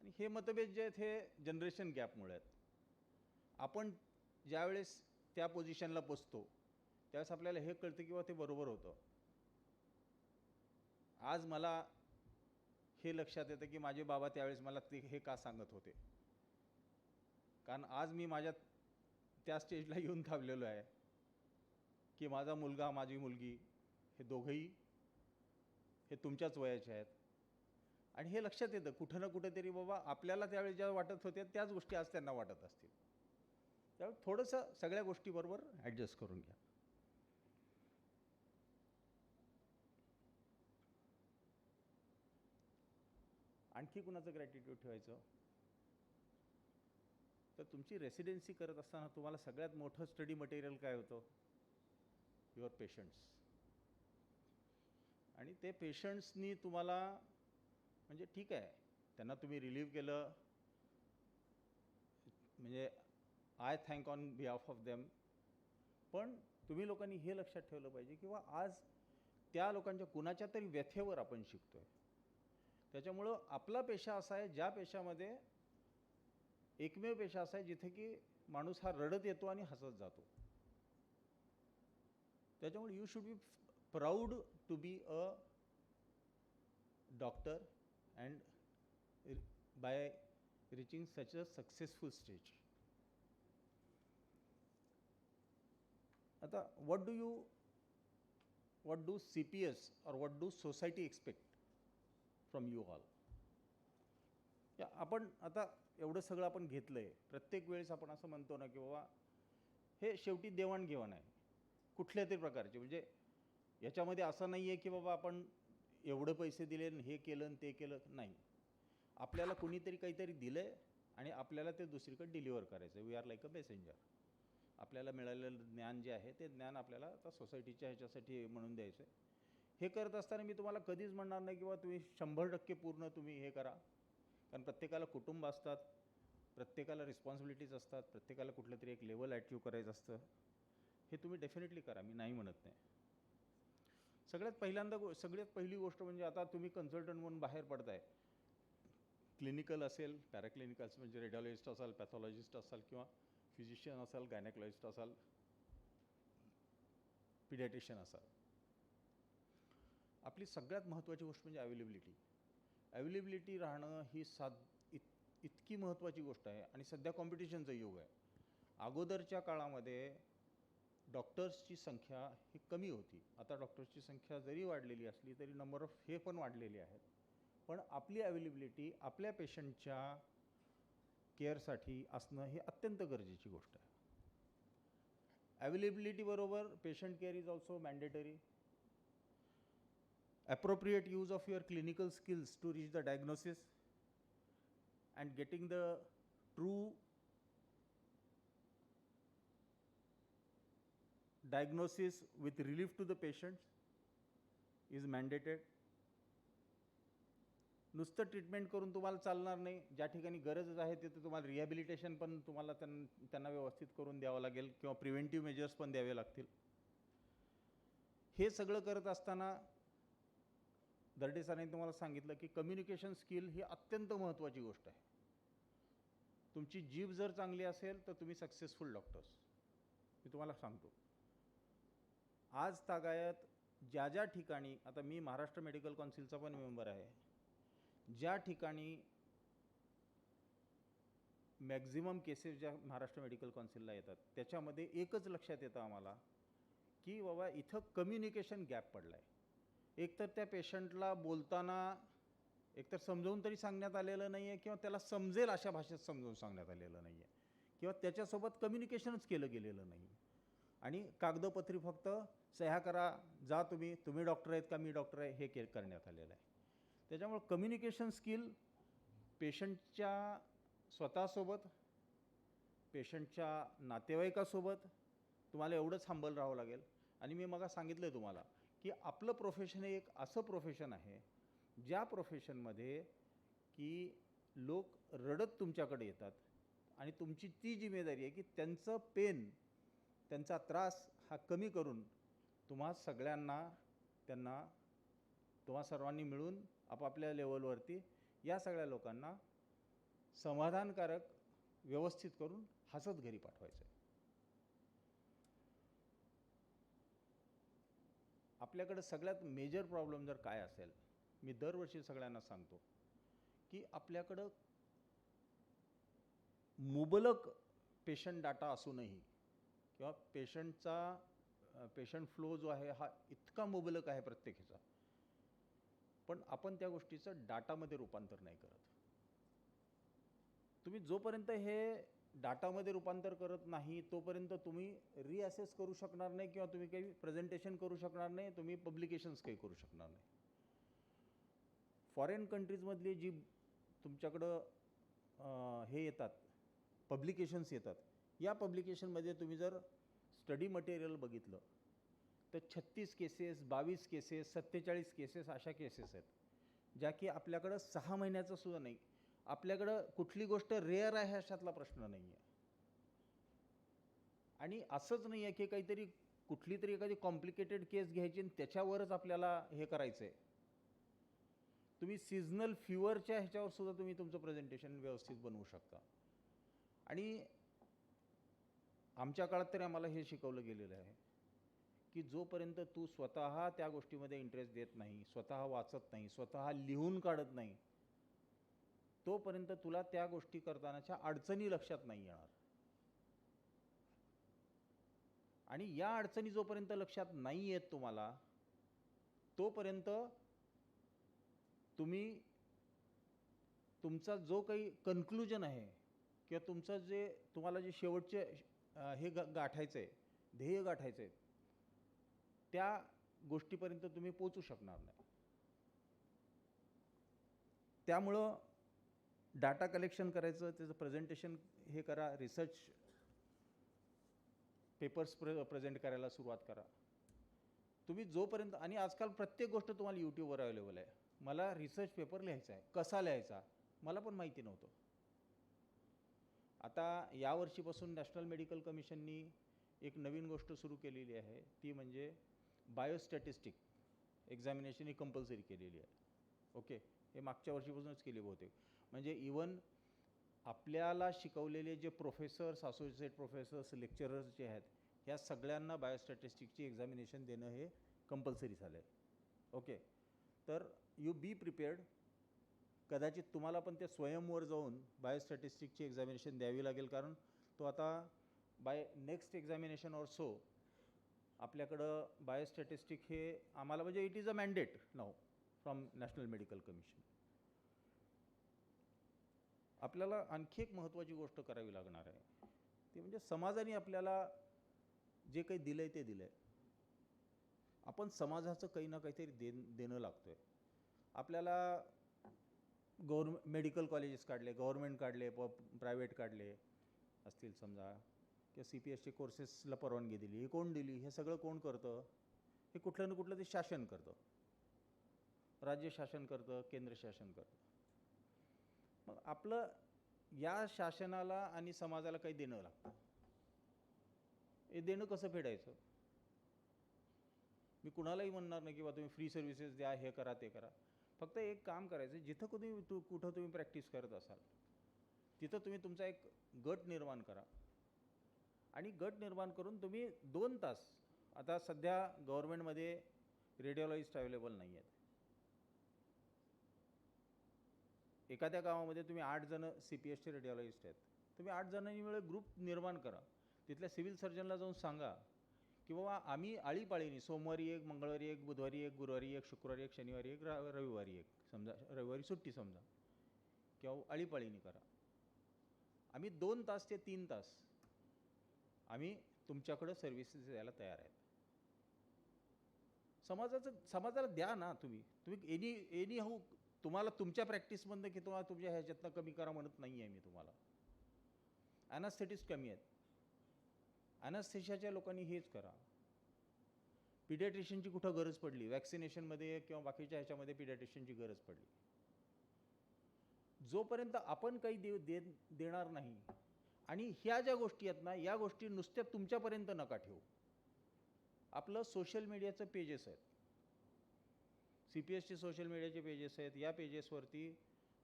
आणि हे मतभेद जे आहेत हे जनरेशन गॅपमुळे आहेत. आपण ज्यावेळेस त्या पोझिशनला पोचतो त्यावेळेस आपल्याला हे कळतं किंवा ते बरोबर होतं. आज मला हे लक्षात येतं की माझे बाबा त्यावेळेस मला ते हे का सांगत होते, कारण आज मी माझ्या त्या स्टेजला येऊन थांबलेलो आहे की माझा मुलगा माझी मुलगी हे दोघंही हे तुमच्याच वयाचे आहेत. आणि हे लक्षात येतं कुठं ना कुठेतरी बाबा आपल्याला त्यावेळेस ज्या वाटत होत्या त्याच गोष्टी आज त्यांना वाटत असतील. त्यामुळे थोडंसं सगळ्या गोष्टीबरोबर ॲडजस्ट करून घ्या. आणखी कुणाचं ग्रॅटिट्यूड ठेवायचं तर तुमची रेसिडेन्सी करत असताना तुम्हाला सगळ्यात मोठं स्टडी मटेरियल काय होतं, युअर पेशंट्स. आणि ते पेशंट्सनी तुम्हाला म्हणजे ठीक आहे त्यांना तुम्ही रिलीव्ह केलं म्हणजे I thank on behalf of them, पण तुम्ही लोकांनी हे लक्षात ठेवलं पाहिजे किंवा आज त्या लोकांच्या कुणाच्या तरी व्यथेवर आपण शिकतोय. त्याच्यामुळं आपला पेशा असा आहे ज्या पेशामध्ये एकमेव पेशा असा आहे जिथे की माणूस हा रडत येतो आणि हसत जातो. त्याच्यामुळे you should be proud to be a doctor and by reaching such a successful stage. आता what do CPS or what do society expect from you all? या आपण आता एवढं सगळं आपण घेतलंय, प्रत्येक वेळेस आपण असं म्हणतो ना की बाबा हे शेवटी देवाणघेवाण आहे कुठल्या तरी प्रकारचे. म्हणजे याच्यामध्ये असं नाही आहे की बाबा आपण एवढे पैसे दिले हे केलं आणि ते केलं, नाही. आपल्याला कुणीतरी काहीतरी दिलंय आणि आपल्याला ते दुसरीकडे डिलिव्हर करायचं. We are like a messenger. आपल्याला मिळालेलं ज्ञान जे आहे ते ज्ञान आपल्याला आता सोसायटीच्या ह्याच्यासाठी म्हणून द्यायचं आहे. हे करत असताना मी तुम्हाला कधीच म्हणणार नाही किंवा तुम्ही 100% पूर्ण तुम्ही हे करा, कारण प्रत्येकाला कुटुंब असतात, प्रत्येकाला रिस्पॉन्सिबिलिटीज असतात, प्रत्येकाला कुठलं तरी एक लेवल अचीव करायचं असतं. हे तुम्ही डेफिनेटली करा, मी नाही म्हणत नाही. सगळ्यात पहिली गोष्ट म्हणजे आता तुम्ही कन्सल्टंट म्हणून बाहेर पडताय, क्लिनिकल असेल, पॅराक्लिनिकल म्हणजे रेडिओलॉजिस्ट असाल, पॅथॉलॉजिस्ट असाल किंवा फिजिशियन असाल, गायनेकॉलॉजिस्ट असाल, पिडियाट्रिशियन असाल. आपली सगळ्यात महत्त्वाची गोष्ट म्हणजे अवेलेबिलिटी. अवेलेबिलिटी राहणं ही इतकी महत्त्वाची गोष्ट आहे. आणि सध्या कॉम्पिटिशनचं युग आहे. अगोदरच्या काळामध्ये डॉक्टर्सची संख्या ही कमी होती. आता डॉक्टर्सची संख्या जरी वाढलेली असली तरी नंबर ऑफ हे पण वाढलेले आहेत. पण आपली अवेलेबिलिटी आपल्या पेशंटच्या केअरसाठी असणं ही अत्यंत गरजेची गोष्ट आहे. अवेलेबिलिटी बरोबर patient care is also mandatory. Appropriate use of your clinical skills to reach the diagnosis and getting the true diagnosis with relief to the patients is mandated. नुसतं ट्रीटमेंट करून तुम्हाला चालणार नाही. ज्या ठिकाणी गरज आहे तिथे तुम्हाला रिहॅबिलिटेशन पण तुम्हाला त्यांना व्यवस्थित करून द्यावं लागेल किंवा प्रिव्हेंटिव्ह मेजर्स पण द्यावे लागतील. हे सगळं करत असताना दर्डे सरांनी तुम्हाला सांगितलं की कम्युनिकेशन स्किल ही अत्यंत महत्त्वाची गोष्ट आहे. तुमची जीभ जर चांगली असेल तर तुम्ही सक्सेसफुल डॉक्टर्स. मी तुम्हाला सांगतो आज तागायत ज्या ठिकाणी, आता मी महाराष्ट्र मेडिकल काउन्सिलचा पण मेंबर आहे, ज्या ठिकाणी मॅक्झिमम केसेस ज्या महाराष्ट्र मेडिकल काउन्सिलला येतात त्याच्यामध्ये एकच लक्षात येतं आम्हाला की बाबा इथं कम्युनिकेशन गॅप पडला आहे. एकतर त्या पेशंटला बोलताना एकतर समजावून तरी सांगण्यात आलेलं नाही आहे किंवा त्याला समजेल अशा भाषेत समजावून सांगण्यात आलेलं नाही आहे किंवा त्याच्यासोबत कम्युनिकेशनच केलं गेलेलं नाही. आणि कागदोपत्री फक्त सह्या करा, जा तुम्ही डॉक्टर आहेत का मी डॉक्टर आहे हे करण्यात आलेलं आहे. त्याच्यामुळे कम्युनिकेशन स्किल पेशंटच्या स्वतःसोबत, पेशंटच्या नातेवाईकासोबत तुम्हाला एवढंच हंबल राहावं लागेल. आणि मी मग सांगितलं आहे तुम्हाला की आपलं प्रोफेशन हे एक असं प्रोफेशन आहे ज्या प्रोफेशनमध्ये की लोक रडत तुमच्याकडे येतात आणि तुमची ती जिम्मेदारी आहे की त्यांचं पेन, त्यांचा त्रास हा कमी करून तुम्हा सगळ्यांना, तुम्हा सर्वांनी मिळून आपापल्या लेवलवरती या सगळ्या लोकांना समाधानकारक व्यवस्थित करून हसत घरी पाठवायचं आहे. आपल्याकडे सगळ्यात मेजर प्रॉब्लेम जर काय असेल, मी दरवर्षी सगळ्यांना सांगतो की आपल्याकडं मुबलक पेशंट डाटा असूनही किंवा पेशंट फ्लो जो आहे हा इतका मुबलक आहे प्रत्येकाचा, पण आपण त्या गोष्टीचं डाटामध्ये रूपांतर नाही करत. तुम्ही जोपर्यंत हे डाटामध्ये रूपांतर करत नाही तोपर्यंत तुम्ही रिअसेस करू शकणार नाही किंवा तुम्ही काही प्रेझेंटेशन करू शकणार नाही, तुम्ही पब्लिकेशन्स काही करू शकणार नाही. फॉरेन कंट्रीजमधली जी तुमच्याकडं हे येतात, पब्लिकेशन्स येतात, या पब्लिकेशनमध्ये तुम्ही जर स्टडी मटेरियल बघितलं तर 36 केसेस, 22 केसेस, 47 केसेस अशा केसेस आहेत ज्या की आपल्याकडं 6 महिन्याचं सुद्धा नाही. आपल्याकडं कुठली गोष्ट रेअर आहे अशातला प्रश्न नाही आहे. आणि असंच नाही आहे की काहीतरी कुठली तरी एखादी कॉम्प्लिकेटेड केस घ्यायची आणि त्याच्यावरच आपल्याला हे करायचं आहे. तुम्ही सीझनल फीवरच्या ह्याच्यावर सुद्धा तुम्ही तुमचं प्रेझेंटेशन व्यवस्थित बनवू शकता. आणि आमच्या काळात तरी आम्हाला हे शिकवलं गेलेलं आहे की जोपर्यंत तू स्वतः त्या गोष्टीमध्ये इंटरेस्ट देत नाही, स्वतः वाचत नाही, स्वतः लिहून काढत नाही, तोपर्यंत तुला त्या गोष्टी करतानाच्या अडचणी लक्षात नाही येणार. आणि या अडचणी जोपर्यंत लक्षात नाही येत तुम्हाला, तोपर्यंत तुम्ही तुमचा जो काही कन्क्लुजन आहे किंवा तुमचं जे तुम्हाला जे शेवटचे हे गाठायचं आहे, ध्येय गाठायचं आहे, त्या गोष्टीपर्यंत तुम्ही पोचू शकणार नाही. त्यामुळं डाटा कलेक्शन करायचं, त्याचं प्रेझेंटेशन हे करा, रिसर्च पेपर्स प्रेझेंट करायला सुरुवात करा. तुम्ही जोपर्यंत, आणि आजकाल प्रत्येक गोष्ट तुम्हाला यूट्यूबवर अवेलेबल आहे. मला रिसर्च पेपर लिहायचा आहे, कसा लिहायचा मला पण माहिती नव्हतं. आता यावर्षीपासून नॅशनल मेडिकल कमिशननी एक नवीन गोष्ट सुरू केलेली आहे, ती म्हणजे बायोस्टॅटिस्टिक एक्झामिनेशन ही कंपल्सरी केलेली आहे. ओके, हे मागच्या वर्षीपासूनच केली बहुतेक. म्हणजे इवन आपल्याला शिकवलेले जे प्रोफेसर्स, असोसिएट प्रोफेसर्स, लेक्चरर्स जे आहेत, ह्या सगळ्यांना बायोस्टॅटिस्टिकची एक्झामिनेशन देणं हे कंपल्सरी झालं आहे. ओके, तर यू बी प्रिपेअर्ड. कदाचित तुम्हाला पण ते स्वयंवर जाऊन बायोस्टॅटिस्टिकची एक्झामिनेशन द्यावी लागेल, कारण तो आता by next examination or so आपल्याकडं बायोस्टॅटिस्टिक हे आम्हाला, म्हणजे it is a mandate now from national medical commission. आपल्याला आणखी एक महत्त्वाची गोष्ट करावी लागणार आहे, ती म्हणजे समाजाने आपल्याला जे काही दिलं आहे ते दिलं आहे. आपण समाजाचं काही ना काहीतरी देणं लागतो आहे. आपल्याला मेडिकल कॉलेजेस काढले, गव्हर्नमेंट काढले, प्रायव्हेट काढले असतील समजा, किंवा CPSचे कोर्सेसला परवानगी दिली. हे कोण दिली? हे सगळं कोण करतं? हे कुठलं ना कुठलं ते शासन करतं. राज्य शासन करतं, केंद्र शासन करतं. मग आपलं या शासनाला आणि समाजाला काही देणं लागतं. हे देणं कसं फेडायचं? मी कुणालाही म्हणणार नाही की बा तुम्ही फ्री सर्व्हिसेस द्या, हे करा, ते करा. फक्त एक काम करायचं, जिथं कुठं तुम्ही प्रॅक्टिस करत असाल तिथं तुम्ही तुमचा एक गट निर्माण करा. आणि गट निर्माण करून तुम्ही 2 तास, आता सध्या गव्हर्नमेंटमध्ये रेडिओलॉजिस्ट अवेलेबल नाही आहेत. एखाद्या गावामध्ये तुम्ही 8 जण CPSचे रेडिओलॉजिस्ट आहेत, तुम्ही 8 जणांनी मिळून ग्रुप निर्माण करा. तिथल्या सिव्हिल सर्जनला जाऊन सांगा की बाबा आम्ही आळीपाळीने सोमवारी एक, मंगळवारी एक, बुधवारी एक, गुरुवारी एक, शुक्रवारी एक, शनिवारी एक, रविवारी एक, समजा रविवारी सुट्टी समजा, किंवा आळीपाळीने करा. आम्ही 2 तास ते 3 तास आम्ही तुमच्याकडं सर्व्हिसेस द्यायला तयार आहेत. समाजाला द्या ना. तुम्ही एनी हाऊ तुम्हाला तुमच्या प्रॅक्टिसमधनं की तुम्हाला तुमच्या ह्याच्यातनं कमी करा म्हणत नाही आहे मी तुम्हाला. ॲनास्थेटिस्ट कमी आहेत. ॲनास्थेशियाच्या लोकांनी हेच करा. पिडियाट्रिशियनची कुठं गरज पडली वॅक्सिनेशनमध्ये किंवा बाकीच्या ह्याच्यामध्ये पिडियाट्रिशियनची गरज पडली. जोपर्यंत आपण काही देणार नाही आणि ह्या ज्या गोष्टी आहेत ना या गोष्टी नुसत्या तुमच्यापर्यंत नका ठेवू. आपलं सोशल मीडियाचं पेजेस आहेत. CPSचे सोशल मीडियाचे पेजेस आहेत. या पेजेसवरती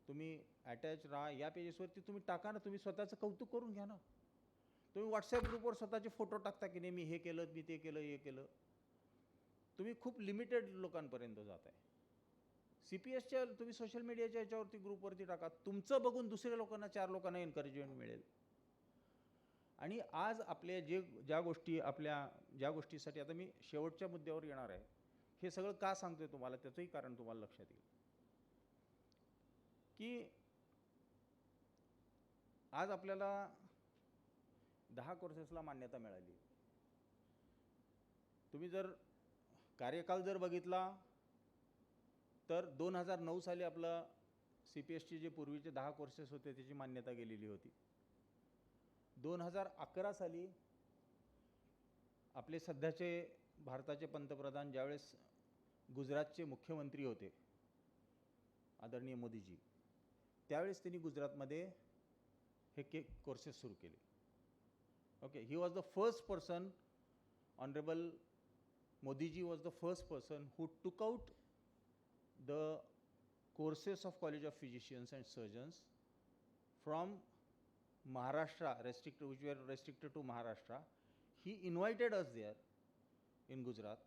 तुम्ही अटॅच राहा. या पेजेसवरती तुम्ही टाका ना. तुम्ही स्वतःचं कौतुक करून घ्या ना. तुम्ही व्हॉट्सॲप ग्रुपवर स्वतःचे फोटो टाकता की नाही मी हे केलं मी ते केलं हे केलं. तुम्ही खूप लिमिटेड लोकांपर्यंत जात आहे. CPSच्या तुम्ही सोशल मीडियाच्या याच्यावरती ग्रुपवरती टाका. तुमचं बघून दुसऱ्या लोकांना 4 लोकांना एन्करेजमेंट मिळेल. आणि आज आपल्या ज्या गोष्टीसाठी आता मी शेवटच्या मुद्द्यावर येणार आहे. हे सगळं का सांगतोय तुम्हाला त्याचंही कारण तुम्हाला लक्षात येईल की आज आपल्याला 10 कोर्सेसला मान्यता मिळाली. तुम्ही जर कार्यकाल जर बघितला तर 2009 साली आपलं CPSचे जे पूर्वीचे 10 कोर्सेस होते त्याची मान्यता गेलेली होती. 2011 साली आपले सध्याचे भारताचे पंतप्रधान ज्यावेळेस गुजरातचे मुख्यमंत्री होते आदरणीय मोदीजी त्यावेळेस त्यांनी गुजरातमध्ये हे कोर्सेस सुरू केले. Okay. He was the first person. Honourable Modiji was the first person who टूक out the courses of College of Physicians and Surgeons from Maharashtra, which were restricted to Maharashtra. He invited us there in Gujarat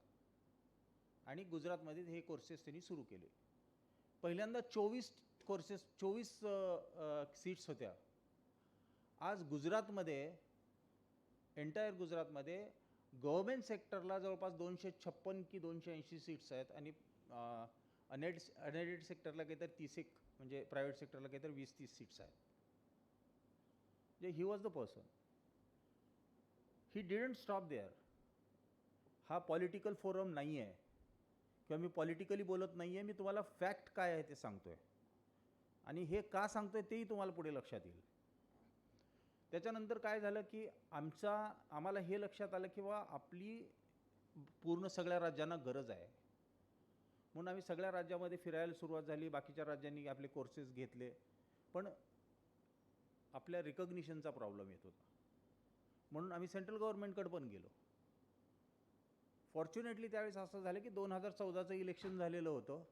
आणि गुजरातमध्ये हे courses त्यांनी सुरू केले. पहिल्यांदा 24 seats होत्या. आज गुजरातमध्ये एंटायर गुजरातमध्ये गव्हर्मेंट सेक्टरला जवळपास 256 की 280 सीट्स आहेत आणि अनएडेड सेक्टरला काहीतरी 30 म्हणजे प्रायव्हेट सेक्टरला काहीतरी 20-30 सीट्स आहेत. म्हणजे he was the person. He didn't stop there. हा पॉलिटिकल फोरम नाही आहे किंवा मी पॉलिटिकली बोलत नाही आहे. मी तुम्हाला फॅक्ट काय आहे ते सांगतोय आणि हे का सांगतोय तेही तुम्हाला पुढे लक्षात येईल. त्याच्यानंतर काय झालं की आम्हाला हे लक्षात आलं की बा आपली पूर्ण सगळ्या राज्यांना गरज आहे म्हणून आम्ही सगळ्या राज्यामध्ये फिरायला सुरुवात झाली. बाकीच्या राज्यांनी आपले कोर्सेस घेतले पण आपल्या रिकग्निशनचा प्रॉब्लेम येत होता म्हणून आम्ही सेंट्रल गव्हर्नमेंटकडे पण गेलो. फॉर्च्युनेटली त्यावेळेस असं झालं की 2014चं इलेक्शन झालेलं होतं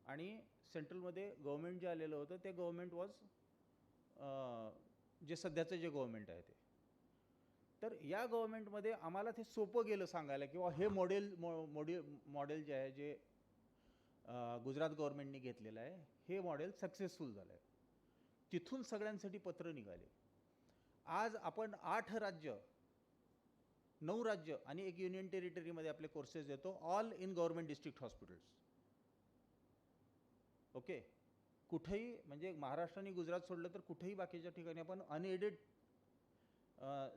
आणि सेंट्रलमध्ये गव्हर्नमेंट जे आलेलं होतं ते गव्हर्नमेंट वॉज जे सध्याचं जे गव्हर्नमेंट आहे ते. तर या गव्हर्नमेंटमध्ये आम्हाला ते सोपं गेलं सांगायला किंवा हे मॉडेल जे आहे जे गुजरात गव्हर्नमेंटने घेतलेलं आहे हे मॉडेल सक्सेसफुल झालं आहे. तिथून सगळ्यांसाठी पत्र निघाले. आज आपण 9 राज्य आणि एक युनियन टेरिटरीमध्ये आपले कोर्सेस देतो. All in government district hospitals. Okay. कुठेही म्हणजे महाराष्ट्र आणि गुजरात सोडलं तर कुठेही बाकीच्या ठिकाणी आपण अनएडेड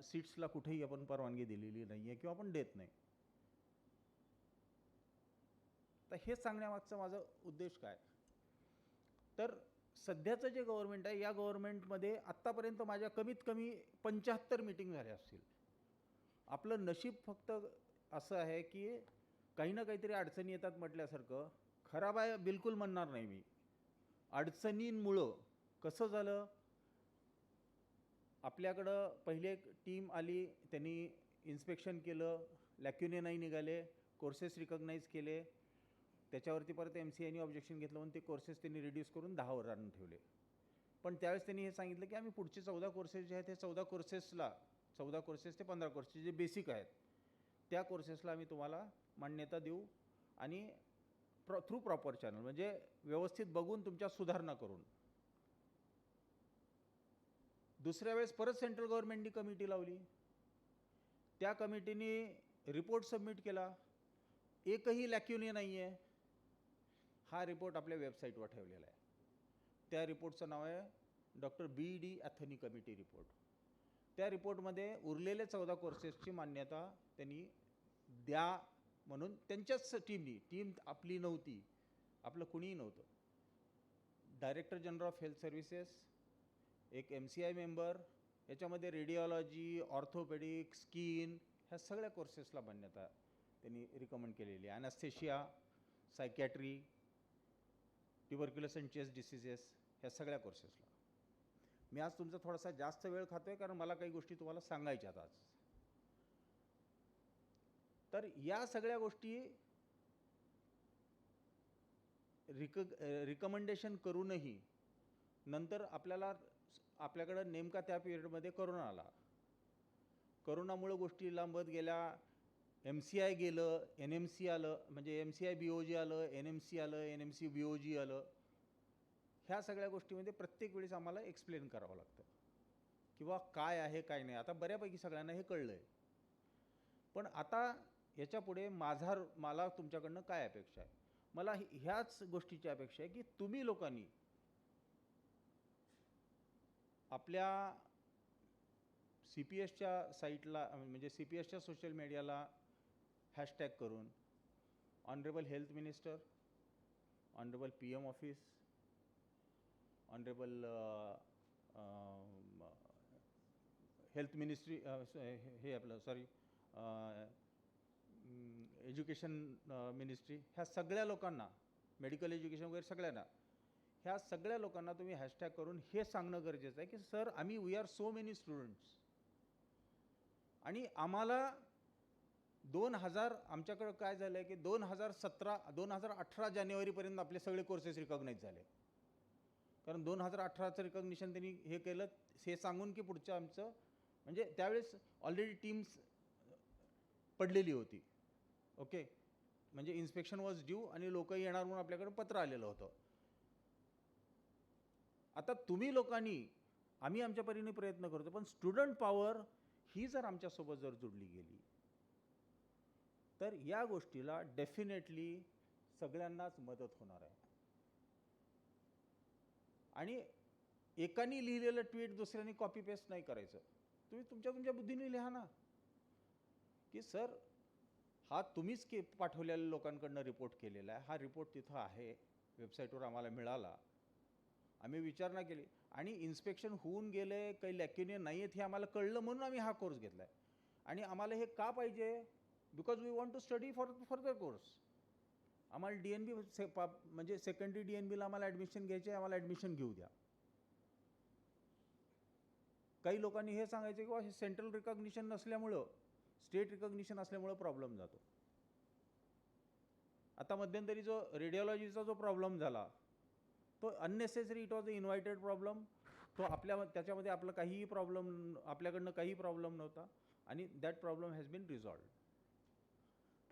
सीट्सला कुठेही आपण परवानगी दिलेली नाही आहे किंवा आपण देत नाही. तर हे सांगण्यामागचा माझा उद्देश काय तर सध्याचं जे गव्हर्नमेंट आहे या गव्हर्नमेंटमध्ये आत्तापर्यंत माझ्या कमीत कमी 75 मीटिंग झाल्या असतील. आपलं नशीब फक्त असं आहे की काही ना काहीतरी अडचणी येतात म्हटल्यासारखं. खराब आहे बिलकुल म्हणणार नाही मी. अडचणींमुळं कसं झालं आपल्याकडं पहिले एक टीम आली त्यांनी इन्स्पेक्शन केलं लॅक्युने नाही निघाले कोर्सेस रिकग्नाइज केले त्याच्यावरती परत MCAने ऑब्जेक्शन घेतलं म्हणून ते कोर्सेस त्यांनी रिड्यूस करून 10वर आणून ठेवले. पण त्यावेळेस त्यांनी हे सांगितलं की आम्ही पुढचे 14 कोर्सेस जे आहेत ते 14 कोर्सेस ते 15 कोर्सेस जे बेसिक आहेत त्या कोर्सेसला आम्ही तुम्हाला मान्यता देऊ आणि थ्रू प्रॉपर चॅनल म्हणजे व्यवस्थित बघून तुमच्या सुधारणा करून. दुसऱ्या वेळेस परत सेंट्रल गव्हर्नमेंटनी कमिटी लावली. त्या कमिटीने रिपोर्ट सबमिट केला. एकही लॅक्युने नाही आहे. हा रिपोर्ट आपल्या वेबसाईटवर ठेवलेला आहे. त्या रिपोर्टचं नाव आहे doctor BD Anthony committee report. त्या रिपोर्टमध्ये उरलेले 14 कोर्सेसची मान्यता त्यांनी द्या म्हणून त्यांच्याच टीम आपली नव्हती, आपलं कुणीही नव्हतं. Director general of health services, एक MCI मेंबर, याच्यामध्ये रेडिओलॉजी, ऑर्थोपेडिक, स्किन ह्या सगळ्या कोर्सेसला मान्यता त्यांनी रिकमेंड केलेली आहे. ॲनास्थेशिया, सायकॅट्री, ट्युबरक्युलस अँड चेस्ट डिसीजेस ह्या सगळ्या कोर्सेसला. मी आज तुमचा थोडासा जास्त वेळ खातोय कारण मला काही गोष्टी तुम्हाला सांगायच्यात आज. तर या सगळ्या गोष्टी रिकमेंडेशन करूनही नंतर आपल्याकडं नेमका त्या पिरियडमध्ये करोना आला. करोनामुळे गोष्टी लांबत गेल्या. MCI गेलं, NMC आलं, म्हणजे MCI BOG आलं, NMC आलं, NMC BOG आलं. ह्या सगळ्या गोष्टीमध्ये प्रत्येक वेळेस आम्हाला एक्सप्लेन करावं लागतं किंवा काय आहे काय नाही. आता बऱ्यापैकी सगळ्यांना हे कळलं आहे. पण आता याच्या पुढे मला तुमच्याकडनं काय अपेक्षा आहे? मला ह्याच गोष्टीची अपेक्षा आहे की तुम्ही लोकांनी आपल्या CPSच्या साईटला, म्हणजे CPSच्या सोशल मीडियाला हॅशटॅग करून honourable health minister, honourable PM office, honourable health ministry, हे आपलं सॉरी एज्युकेशन मिनिस्ट्री, ह्या सगळ्या लोकांना, मेडिकल एज्युकेशन वगैरे सगळ्यांना, ह्या सगळ्या लोकांना तुम्ही हॅशटॅग करून हे सांगणं गरजेचं आहे की sir we are so many students आणि आम्हाला आमच्याकडं काय झालं आहे की 2018 जानेवारीपर्यंत आपले सगळे कोर्सेस रिकॉग्नाइज झाले. कारण 2018चं रिकॉग्निशन त्यांनी हे केलं, हे सांगून की पुढचं आमचं, म्हणजे त्यावेळेस ऑलरेडी टीम्स पडलेली होती. ओके, म्हणजे इन्स्पेक्शन वॉज ड्यू आणि लोक येणार म्हणून आपल्याकडे पत्र आलेलं होतं. आता तुम्ही लोकांनी, आम्ही आमच्या परीने प्रयत्न करतो, पण स्टुडंट पॉवर ही जर आमच्यासोबत जर जुडली गेली तर या गोष्टीला डेफिनेटली सगळ्यांनाच मदत होणार आहे. आणि एकाने लिहिलेलं ट्विट दुसऱ्याने कॉपी पेस्ट नाही करायचं. तुम्ही तुमच्या बुद्धीने लिहा ना की सर हा तुम्हीच पाठवलेल्या लोकांकडनं रिपोर्ट केलेला आहे, हा रिपोर्ट तिथं आहे, वेबसाईटवर आम्हाला मिळाला, आम्ही विचारणा केली आणि इन्स्पेक्शन होऊन गेले, काही लॅक्युने नाही आहेत हे आम्हाला कळलं म्हणून आम्ही हा कोर्स घेतला आहे. आणि आम्हाला हे का पाहिजे? Because we want to study for further course. आम्हाला DNB म्हणजे सेकंडरी DNBला आम्हाला ॲडमिशन घ्यायचे आहे, आम्हाला ॲडमिशन घेऊ द्या. काही लोकांनी हे सांगायचं की हे सेंट्रल रिकॉग्निशन नसल्यामुळं, स्टेट रिकॉग्निशन असल्यामुळं प्रॉब्लेम जातो. आता मध्यंतरी जो रेडिओलॉजीचा जो प्रॉब्लेम झाला तो unnecessary, it was a invited problem. तो त्याच्यामध्ये आपल्याकडनं काही प्रॉब्लेम नव्हता आणि दॅट प्रॉब्लेम हॅज बीन रिझॉल्व्ड.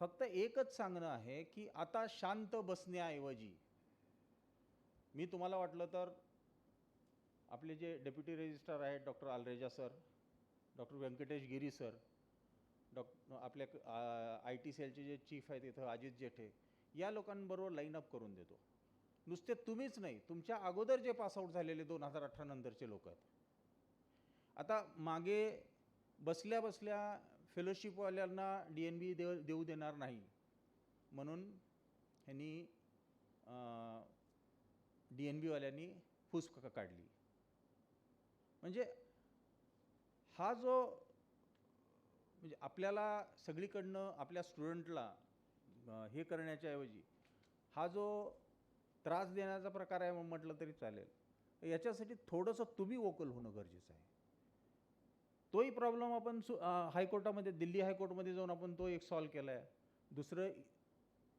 फक्त एकच सांगणं आहे की आता शांत बसण्याऐवजी मी तुम्हाला वाटलं तर आपले जे डेप्युटी रजिस्ट्रार आहेत डॉक्टर आलरेजा सर, डॉक्टर व्यंकटेश गिरी सर, आपल्या IT सेलचे जे चीफ आहेत इथं अजित जेठे, या लोकांबरोबर लाईनअप करून देतो. नुसते तुम्हीच नाही, तुमच्या अगोदर जे पासआउट झालेले 2018 नंतरचे लोक आहेत. आता मागे बसल्या बसल्या फेलोशिपवाल्यांना DNB देऊ देणार नाही म्हणून ह्यांनी DNBवाल्यांनी फूस काढली. म्हणजे हा जो, म्हणजे आपल्याला सगळीकडनं आपल्या स्टुडंटला हे करण्याच्या ऐवजी हा जो त्रास देण्याचा प्रकार आहे म्हटलं तरी चालेल, याच्यासाठी थोडंसं तुम्ही वोकल होणं गरजेचं आहे. तोही प्रॉब्लेम आपण हायकोर्टामध्ये, दिल्ली हायकोर्टमध्ये जाऊन आपण तो एक सॉल्व केला आहे. दुसरं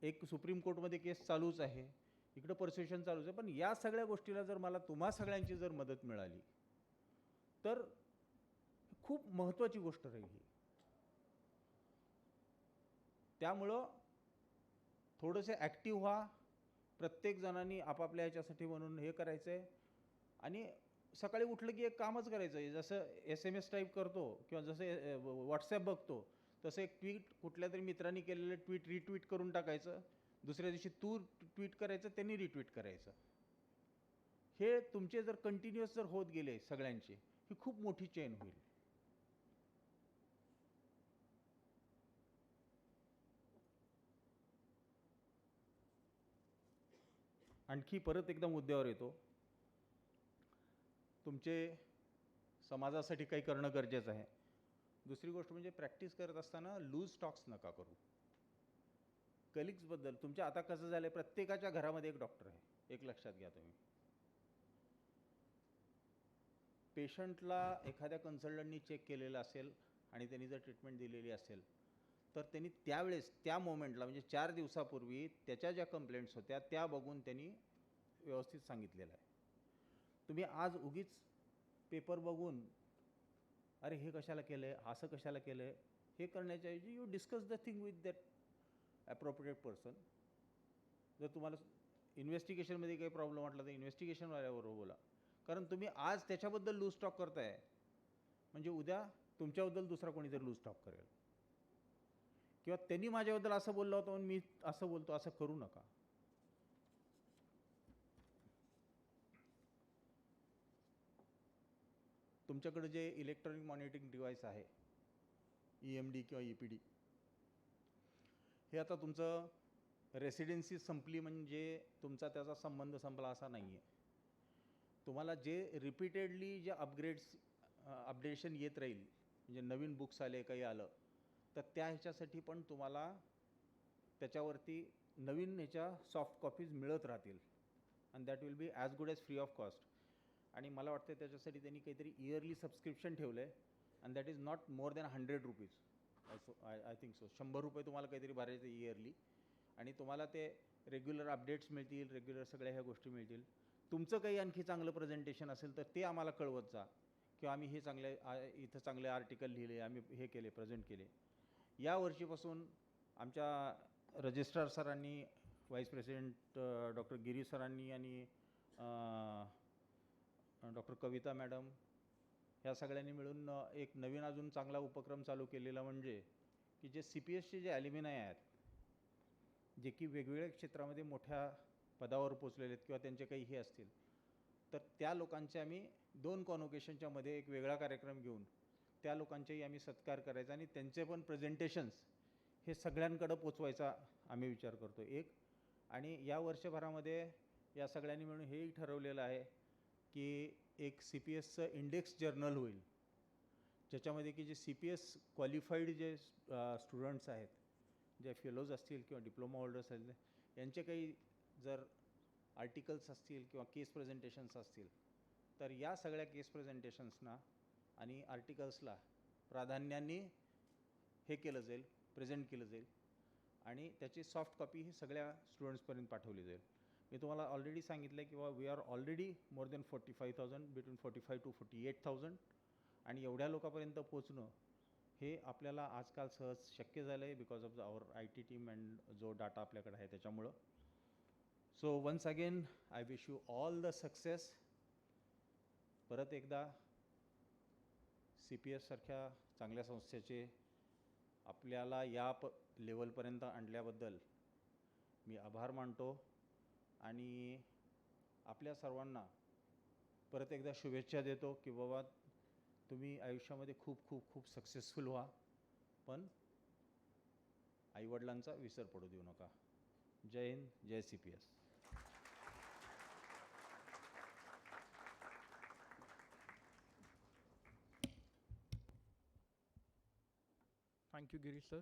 एक सुप्रीम कोर्टमध्ये केस चालूच आहे, इकडं परस्युशन चालूच आहे. पण या सगळ्या गोष्टीला जर मला तुम्हा सगळ्यांची जर मदत मिळाली तर खूप महत्त्वाची गोष्ट राहील. त्यामुळं थोडंसं ॲक्टिव्ह व्हा, प्रत्येक जणांनी आपापल्या ह्याच्यासाठी म्हणून हे करायचं आहे. आणि सकाळी उठलं की एक कामच करायचं आहे, जसं SMS टाईप करतो किंवा जसं व्हॉट्सॲप बघतो तसं एक ट्विट, कुठल्या तरी मित्रांनी केलेलं ट्विट रिट्विट करून टाकायचं, दुसऱ्या दिवशी तू ट्विट करायचं, त्यांनी रिट्विट करायचं. हे तुमचे जर कंटिन्युअस जर होत गेले सगळ्यांचे, ही खूप मोठी चेन होईल. आणखी परत एकदा मुद्द्यावर येतो. तुमचे समाजासाठी काही करणं गरजेचं आहे. दुसरी गोष्ट म्हणजे प्रॅक्टिस करत असताना लूज टॉक्स नका करू. कलिग्सबद्दल तुमच्या आता कसं झालं आहे, प्रत्येकाच्या घरामध्ये एक डॉक्टर आहे, एक लक्षात घ्या तुम्ही. पेशंटला एखाद्या कन्सल्टंटनी चेक केलेलं असेल आणि त्यांनी जर ट्रीटमेंट दिलेली असेल तर त्यांनी त्यावेळेस त्या मोमेंटला म्हणजे 4 दिवसापूर्वी त्याच्या ज्या कंप्लेंट्स होत्या त्या बघून त्यांनी व्यवस्थित सांगितलेलं आहे. तुम्ही आज उगीच पेपर बघून अरे हे कशाला केलं आहे, असं कशाला केलं आहे, हे करण्याच्या ऐवजी you discuss the thing with that appropriate person. जर तुम्हाला इन्व्हेस्टिगेशनमध्ये काही प्रॉब्लेम वाटला तर इन्व्हेस्टिगेशनवाल्याबरोबर बोला. कारण तुम्ही आज त्याच्याबद्दल लूज टॉक करताय म्हणजे उद्या तुमच्याबद्दल दुसरा कोणीतरी लूज टॉक करेल, किंवा त्यांनी माझ्याबद्दल असं बोललं होतं म्हणून मी असं बोलतो, असं करू नका. तुमच्याकडे जे इलेक्ट्रॉनिक मॉनिटरिंग डिव्हाइस आहे EMD किंवा EPD, हे आता तुमचं रेसिडेन्सी संपली म्हणजे तुमचा त्याचा संबंध संपला असा नाही आहे. तुम्हाला जे रिपीटेडली जे अपडेशन येत राहील, म्हणजे नवीन बुक्स आले काही आलं तर त्या ह्याच्यासाठी पण तुम्हाला त्याच्यावरती नवीन ह्याच्या सॉफ्ट कॉपीज मिळत राहतील and that will be as good as free of cost. आणि मला वाटतं त्याच्यासाठी त्यांनी काहीतरी इयरली सबस्क्रिप्शन ठेवलं आहे and that is not more than 100 rupees. I think so 100 रुपये तुम्हाला काहीतरी भरायचं इयरली आणि तुम्हाला ते रेग्युलर अपडेट्स मिळतील, रेग्युलर सगळ्या ह्या गोष्टी मिळतील. तुमचं काही आणखी चांगलं प्रेझेंटेशन असेल तर ते आम्हाला कळवत जा, किंवा आम्ही हे इथं चांगले आर्टिकल लिहिले, आम्ही हे केले, प्रेझेंट केले. या वर्षीपासून आमच्या रजिस्ट्रार सरांनी, व्हाईस प्रेसिडेंट डॉक्टर गिरी सरांनी आणि डॉक्टर कविता मॅडम ह्या सगळ्यांनी मिळून एक नवीन अजून चांगला उपक्रम चालू केलेला म्हणजे की जे CPSचे जे ॲल्युमिनाय आहेत, जे की वेगवेगळ्या क्षेत्रामध्ये मोठ्या पदावर पोचलेले आहेत किंवा त्यांचे काही हे असतील, तर त्या लोकांचे आम्ही 2 कॉन्व्होकेशनच्या मध्ये एक वेगळा कार्यक्रम घेऊन त्या लोकांचेही आम्ही सत्कार करायचा आणि त्यांचे पण प्रेझेंटेशन्स हे सगळ्यांकडं पोचवायचा आम्ही विचार करतो एक. आणि या वर्षभरामध्ये या सगळ्यांनी मिळून हेही ठरवलेलं आहे की एक CPSचं इंडेक्स जर्नल होईल, ज्याच्यामध्ये की जे CPS क्वालिफाईड जे स्टुडंट्स आहेत, जे फेलोज असतील किंवा डिप्लोमा होल्डर्स असतील, यांचे काही जर आर्टिकल्स असतील किंवा केस प्रेझेंटेशन्स असतील तर या सगळ्या केस प्रेझेंटेशन्सना आणि आर्टिकल्सला प्राधान्याने हे केलं जाईल, प्रेझेंट केलं जाईल आणि त्याची सॉफ्ट कॉपी ही सगळ्या स्टुडंट्सपर्यंत पाठवली जाईल. मी तुम्हाला ऑलरेडी सांगितलं आहे की we are already more than 45,000, between 45 to 48,000, आणि एवढ्या लोकांपर्यंत पोचणं हे आपल्याला आजकाल सहज शक्य झालं आहे because of our IT team and जो डाटा आपल्याकडे आहे त्याच्यामुळं. So once again I wish you all the success. परत एकदा CPS सारख्या चांगल्या संस्थेचे आपल्याला या लेवलपर्यंत आणल्याबद्दल मी आभार मानतो आणि आपल्या सर्वांना परत एकदा शुभेच्छा देतो की बाबा तुम्ही आयुष्यामध्ये खूप खूप खूप सक्सेसफुल व्हा, पण आईवडिलांचा विसर पडू देऊ नका. जय हिंद, जय CPS. Thank you, Girish sir.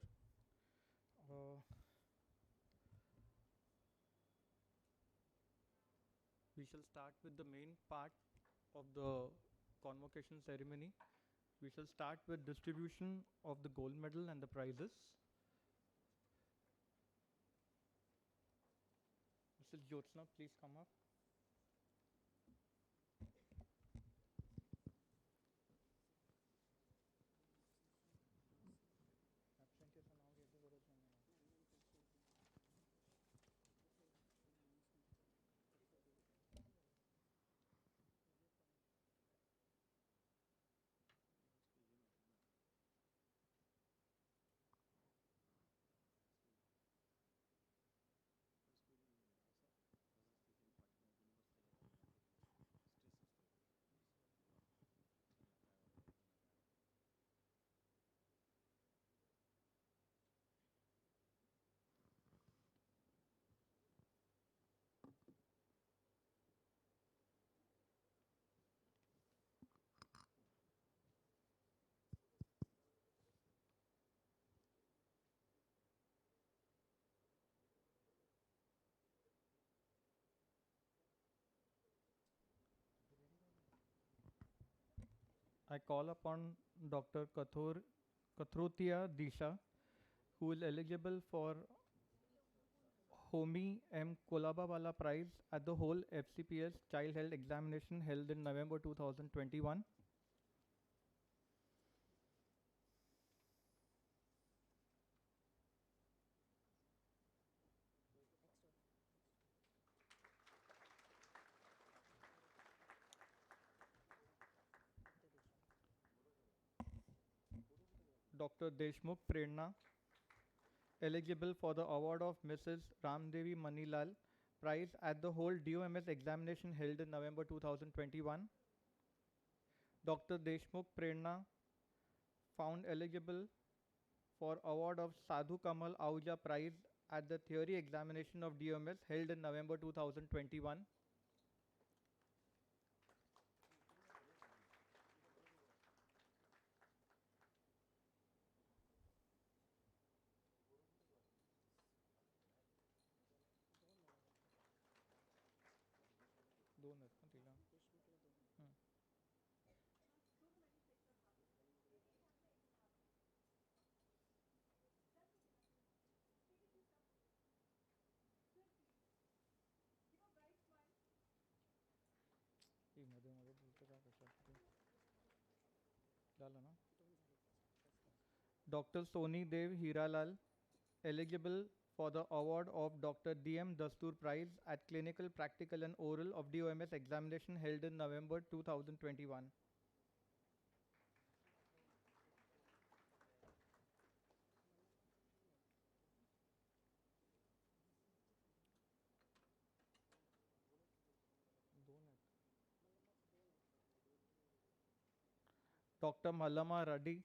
We shall start with the main part of the convocation ceremony. We shall start with distribution of the gold medal and the prizes. Mrs. Jyotsna, please come up. I call upon Dr. Kathrotia Disha, who is eligible for Homi M. Kolabawala Prize at the whole FCPS Child Health Examination held in November 2021. Dr. Deshmukh Prerna, eligible for the award of Mrs. Ramdevi Manilal Prize at the whole DOMS examination held in November 2021. Dr. Deshmukh Prerna, found eligible for award of Sadhu Kamal Ahuja Prize at the theory examination of DOMS held in November 2021. Dr. Soni Dev Hiralal, eligible for the award of Dr. D.M. Dastur Prize at Clinical, Practical and Oral of DOMS examination held in November 2021. Dr. Mallama Reddy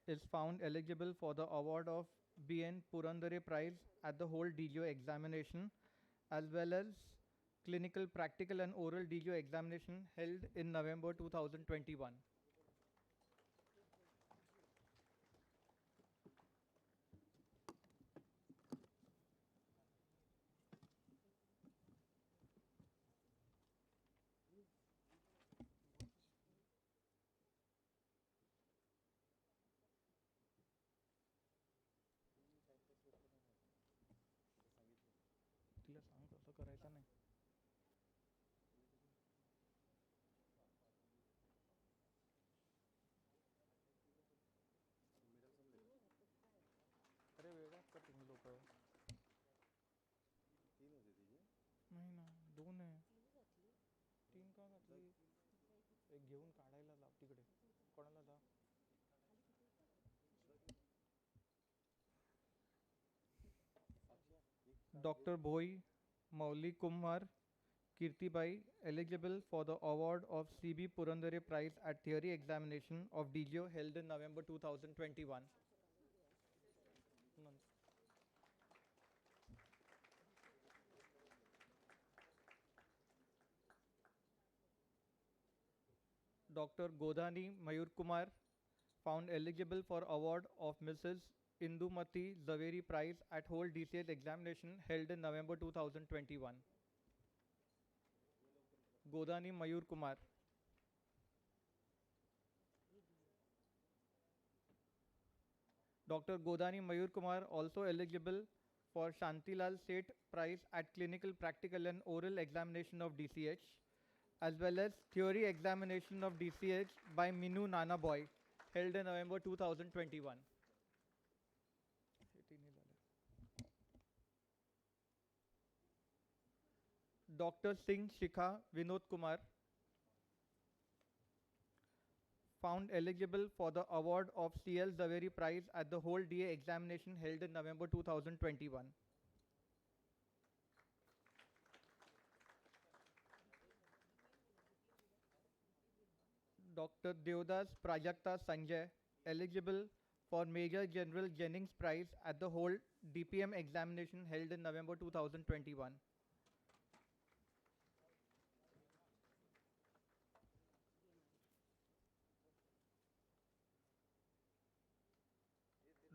is found eligible for the award of B.N. Purandare Prize at the whole DGO examination as well as clinical, practical and oral DGO examination held in November 2021. तिला सांग कसं करायचं नाही. अरे वेगळाच का तुम्ही लोक. नाही ना, 2 आहे. 3 का घातली? एक घेऊन काढायला लाव तिकडे. कोणाला जा. Dr. Bhoi Mauli Kumar Kirtibai, eligible for the award of C.B. Purandare Prize at theory examination of DGO held in November 2021. Dr. Godani Mayur Kumar, found eligible for award of Mrs. Indumati Zaveri Prize at whole DCS examination held in November 2021. Godani Mayur Kumar. Dr. Godani Mayur Kumar also eligible for Shantilal Seth Prize at clinical, practical and oral examination of DCH as well as theory examination of DCH by Minu Nana Boy held in November 2021. Dr. Singh Shikha Vinod Kumar, found eligible for the award of CL Zaveri Prize at the whole DA examination held in November 2021. Dr. Devdas Prajakta Sanjay, eligible for Major General Jennings Prize at the whole DPM examination held in November 2021.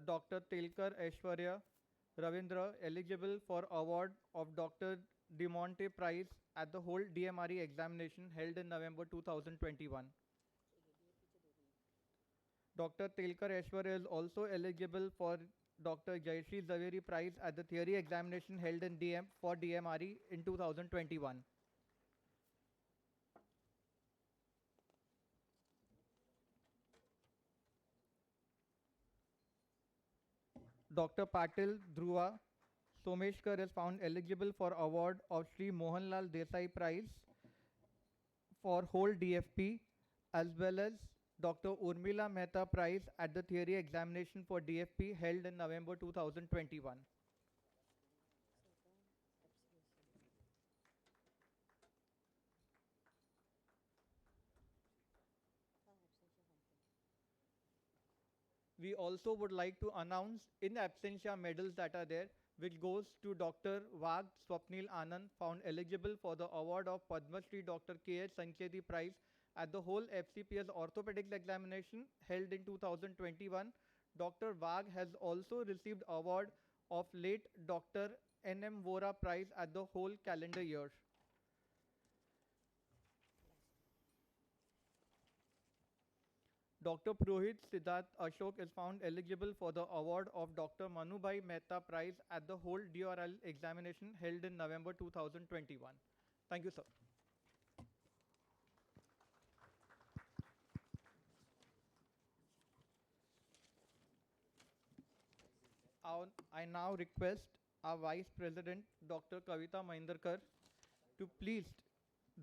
Dr. Telkar Aishwarya Ravindra, eligible for award of Dr. DeMonte Prize at the whole DMRE examination held in November 2021. Dr. Telkar Eshwar is also eligible for Dr. Jayashree Zaveri Prize at the theory examination held in DMRE in 2021. Dr. Patil Dhruva Someshkar is found eligible for award of Sri Mohanlal Desai Prize for whole DFP, as well as Dr. Urmila Mehta Prize at the theory examination for DFP held in November 2021. We also would like to announce in absentia medals that are there, which goes to Dr. Vag Swapnil Anand, found eligible for the award of Padma Shri Dr. K.H. Sancheti Prize at the whole FCPS orthopedics examination held in 2021. Dr. Vag has also received award of late Dr. N.M. Vora Prize at the whole calendar year. Dr. Purohit Siddharth Ashok is found eligible for the award of Dr. Manubhai Mehta Prize at the whole DRL examination held in November 2021. Thank you, sir. I now request our Vice President, Dr. Kavita Mahindarkar, to please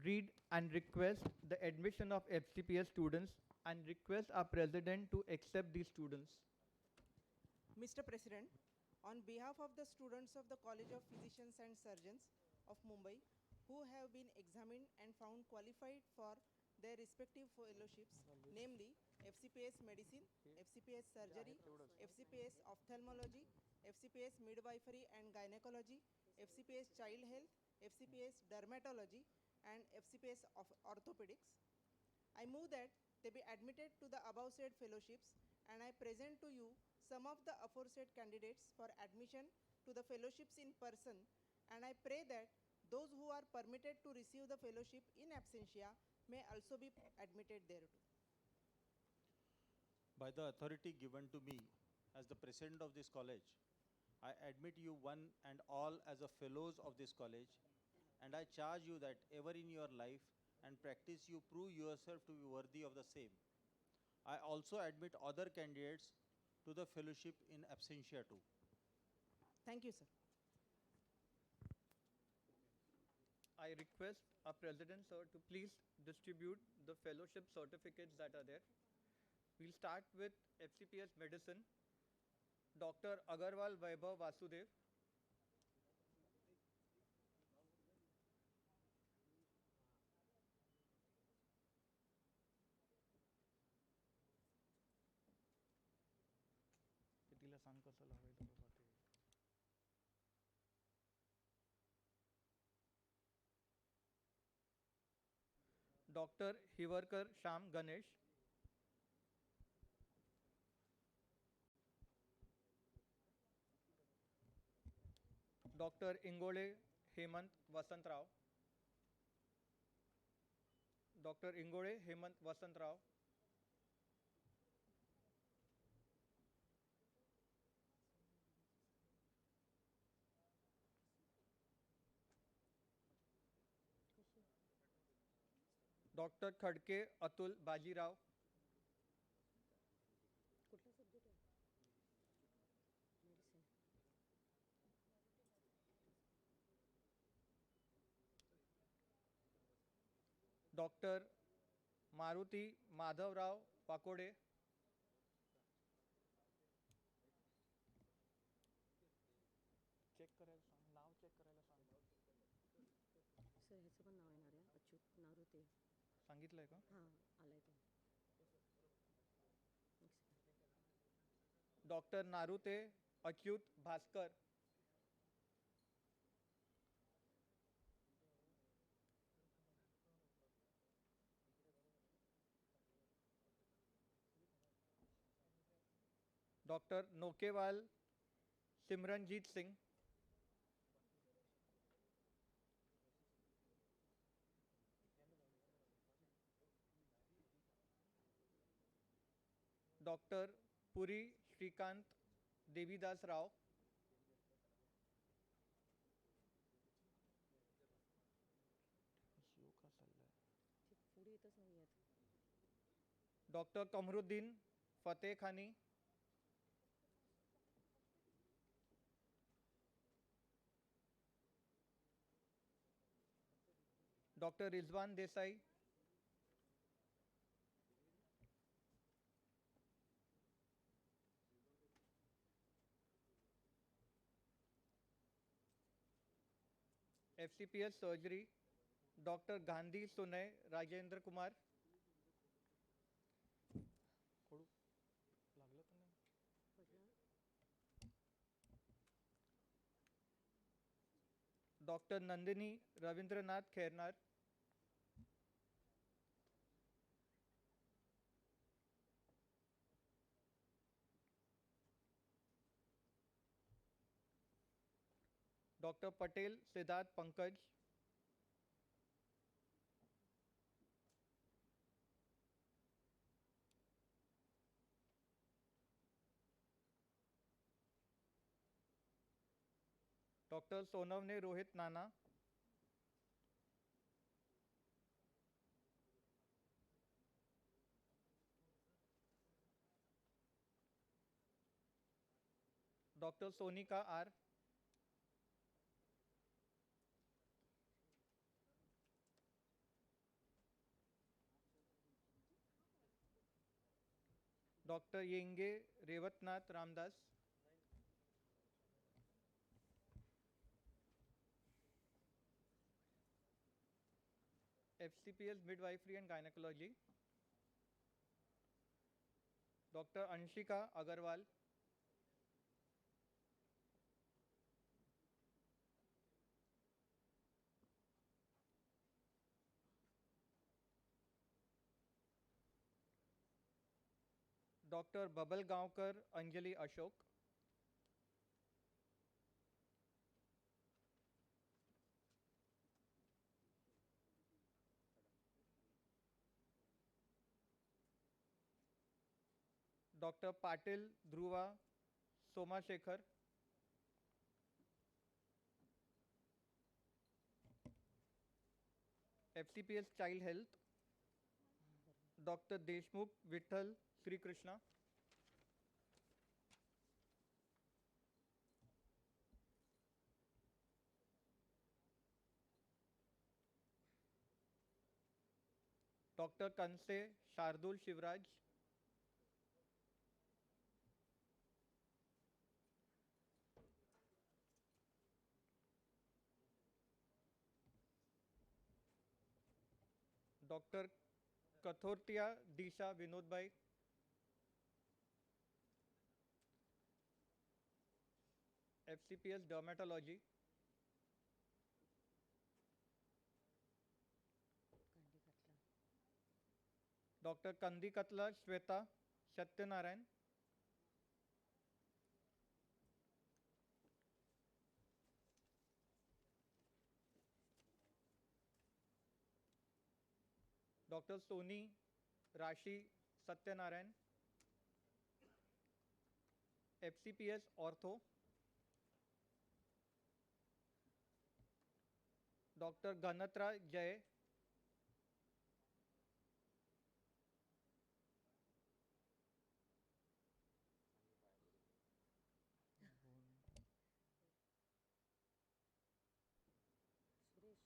read and request the admission of FCPS students and request our President to accept these students. Mr. President, on behalf of the students of the College of Physicians and Surgeons of Mumbai who have been examined and found qualified for their respective fellowships, namely FCPS Medicine, FCPS Surgery, FCPS Ophthalmology, FCPS Midwifery and Gynecology, FCPS Child Health, FCPS Dermatology, and FCPS of Orthopedics, I move that they be admitted to the above said fellowships, and I present to you some of the aforesaid candidates for admission to the fellowships in person, and I pray that those who are permitted to receive the fellowship in absentia may also be admitted thereto. By the authority given to me as the president of this college, I admit you one and all as a fellows of this college, and I charge you that ever in your life and practice you prove yourself to be worthy of the same. I also admit other candidates to the fellowship in absentia too. Thank you, sir. I request our President, sir, to please distribute the fellowship certificates that are there. We'll start with FCPS Medicine, Dr. Agarwal Vaibhav Vasudev. तिला सांग कसं लावायचं बाबा ते. Dr. Hivarkar Sham Ganesh. Dr. Ingole Hemant Vasantrao. Dr. Ingole Hemant Vasantrao. Dr. Khadke Atul Bajirao. Dr. Maruti Madhavrao Pakode. Check करायला सांग, नाव check करायला सांग. सर ह्याचं पण नाव येणार आहे अच्युत नारुते. सांगितलंय का? हां आलाय तो. डॉक्टर नारुते अच्युत भास्कर. डॉक्टर नोकेवाल सिमरनजीत सिंह. Dr. Puri Shrikant Devidas Rao, ते पुढे येतच नाही आहेत. Dr. Kamruddin Fateh Khani, Dr. Rizwan Desai, FCPS Surgery, Dr. Gandhi Sunay Rajendra Kumar, पडला. Dr. Nandini Ravindranath Khairnar, Dr. Patel Siddharth Pankaj, Dr. Sonavne Rohit Nana, Dr. Sonika R, Dr. Yenge Revatnath Ramdas, FCPS Midwifery and Gynecology, Dr. Anshika Agarwal, Dr. Babal Gaonkar Anjali Ashok, Dr. Patil Dhruva Somashekhar, FCPS Child Health, Dr. Deshmukh Vittal Sri Krishna, Dr. Kanse Shardul Shivraj, Dr. Kathortia Disha Vinod Bhai, FCPS Dermatology, कांडी घातला. Dr. Kandi Katla Shweta Satyanarayan, Dr. Soni Rashi Satyanarayan, FCPS Ortho, Dr. Ganatra Jay, Suresh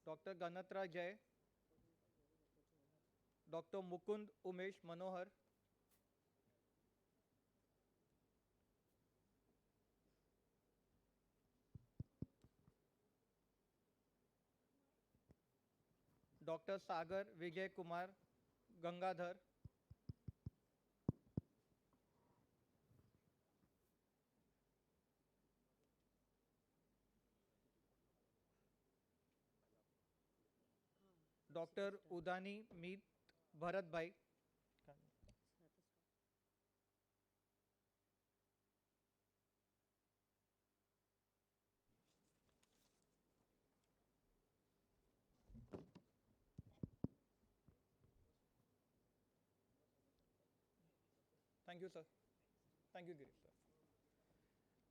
Dr. Ganatra Jay, Dr. Mukund Umesh Manohar, Dr. Sagar Vijay Kumar Gangadhar, Dr. Udani Meet Bharat Bhai, Thank you, sir. Thank you, Girish, sir.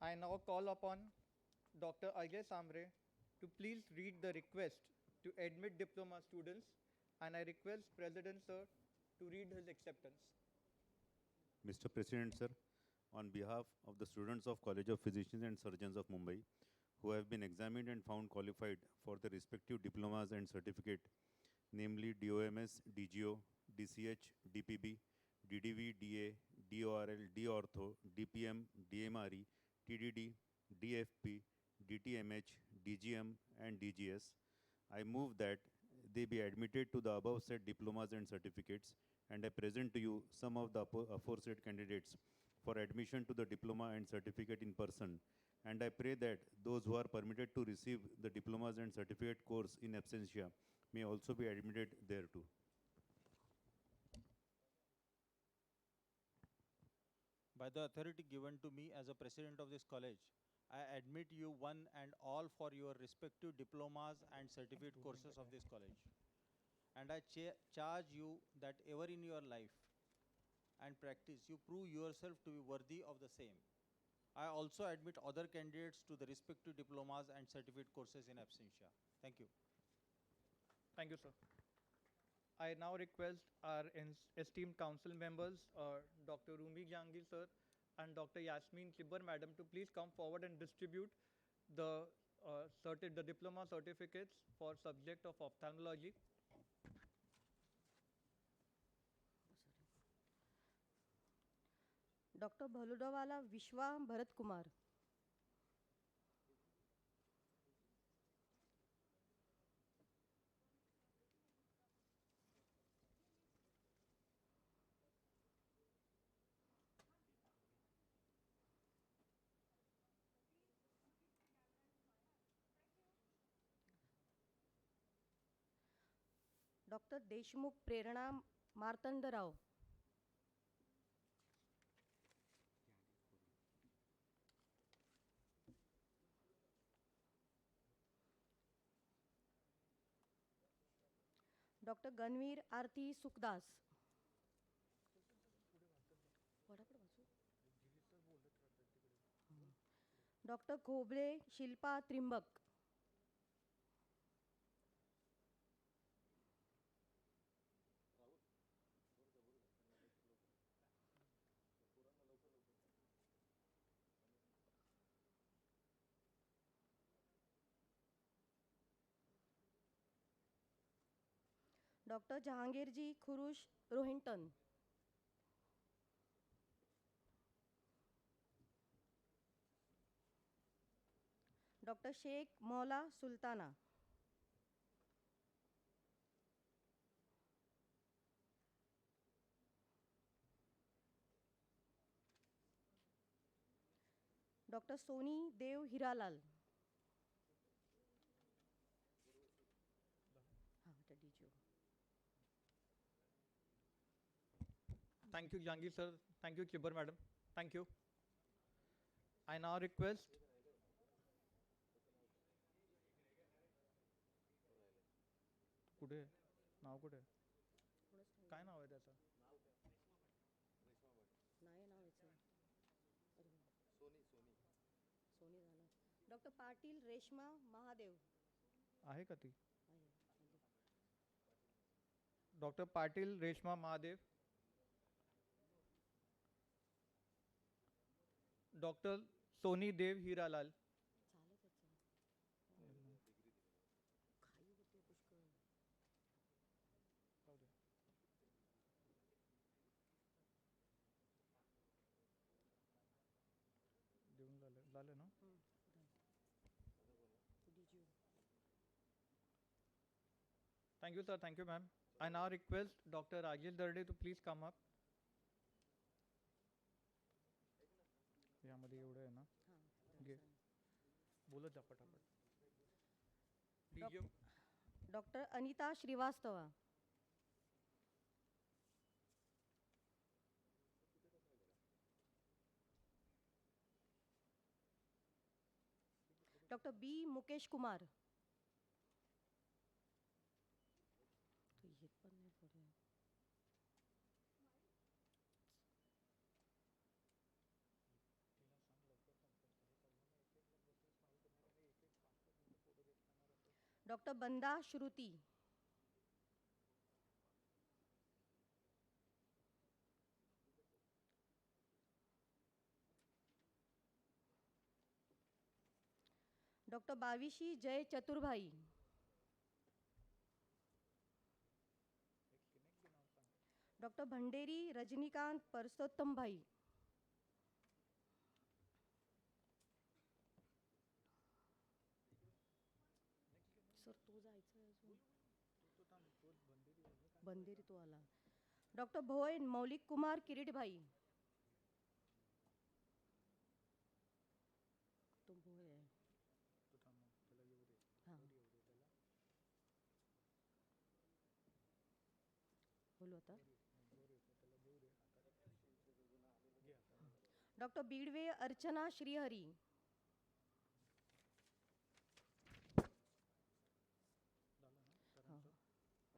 I now call upon Dr. Ajay Samre to please read the request to admit diploma students, and I request President, sir, to read his acceptance. Mr. President, sir, on behalf of the students of College of Physicians and Surgeons of Mumbai, who have been examined and found qualified for their respective diplomas and certificate, namely DOMS, DGO, DCH, DPB, DDV, DA, DORL, DOrtho, DPM, DMRE, TDD, DFP, DTMH, DGM, and DGS, I move that they be admitted to the above said diplomas and certificates, and I present to you some of the aforesaid candidates for admission to the diploma and certificate in person, and I pray that those who are permitted to receive the diplomas and certificate course in absentia may also be admitted thereto. By the authority given to me as a president of this college, I admit you one and all for your respective diplomas and certificate courses of this college. And I charge you that ever in your life and practice you prove yourself to be worthy of the same. I also admit other candidates to the respective diplomas and certificate courses in absentia. Thank you. Thank you, sir. I now request our esteemed council members, Dr. Rumi Jangir, sir, and Dr. Yasmin Kibbar, madam, to please come forward and distribute the diploma certificates for subject of ophthalmology. Doctor Bhaludwala Vishwa Bharat Kumar. Doctor Deshmukh Prerna Martandrao. Doctor Ganvir Aarti Sukhdas. Doctor Khoble Shilpa Trimbak. Doctor Jahangirji Khurush Rohinton. Doctor Shaikh Maula Sultana. Doctor Soni Dev Hiralal. Thank you, Jangir, sir. Thank you, Kibbar, madam. Thank you. I now request कुठे नाव कुठे काय नाव आहे त्याचं नाही नाव याचं सोनी झालं. Doctor Patil Reshma Mahadev. आहे का ती डॉक्टर पाटील रेश्मा महादेव. डॉक्टर सोनी देव हीरालाल. झालं त्याचं खाई होते पुष्कळ. देऊन झालं ना. Thank you, sir. Thank you, ma'am. I now request Dr. Rajesh Darde to please come up. यामध्ये एवढं आहे ना घे बोलत जा पटापट. डॉक्टर अनिता श्रीवास्तव. डॉक्टर बी मुकेश कुमार. तो ये पण नाही पुढे. डॉक्टर बंदा श्रुती. डॉक्टर बाविशी जय चतुरभाई. डॉक्टर भंडेरी रजनीकांत परसोत्तम भाई. सर तो जायचं अजून. बंदेरी तो आला. डॉक्टर भोय मौलिक कुमार किरीट भाई. तो भोय आहे. हां बोलू आता. डॉक्टर बीडवे अर्चना श्रीहरी.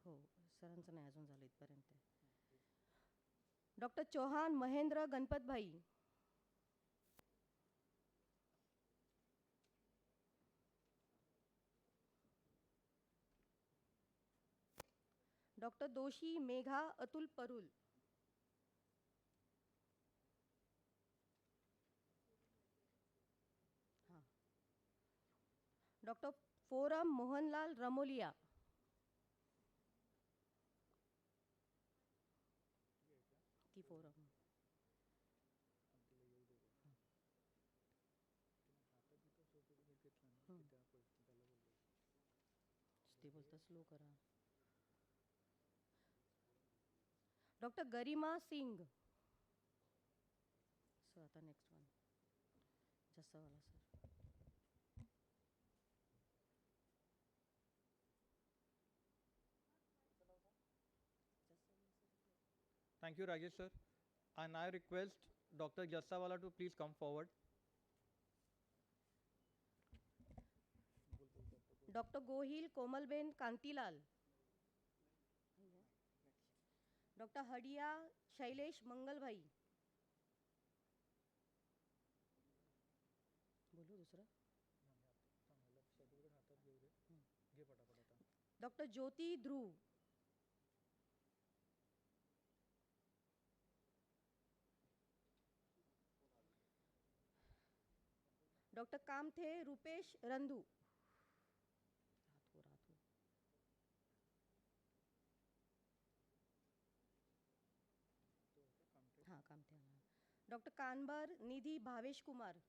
हो सरांचं नाही अजून झालं इथपर्यंत. डॉक्टर चौहान महेंद्र गणपत भाई. डॉक्टर दोशी मेघा अतुल परुल. हां डॉक्टर फोरम मोहनलाल रमोलिया. ती फोरम. ते बोलता स्लो करा. डॉक्टर गरिमा सिंग. सर आता next one Jasawala sir. Thank you, Rajesh sir. And I request Dr. Jassawala to please come forward. Doctor Gohil Komalben Kantilal. Doctor Hadiya Shailesh Mangalbhai. बोलू दुसरं. डॉक्टर ज्योती ध्रुव. डॉक्टर कामथे रुपेश रंधू. हाँ कामथे आला. Doctor Kanbar Nidhi Bhavesh Kumar.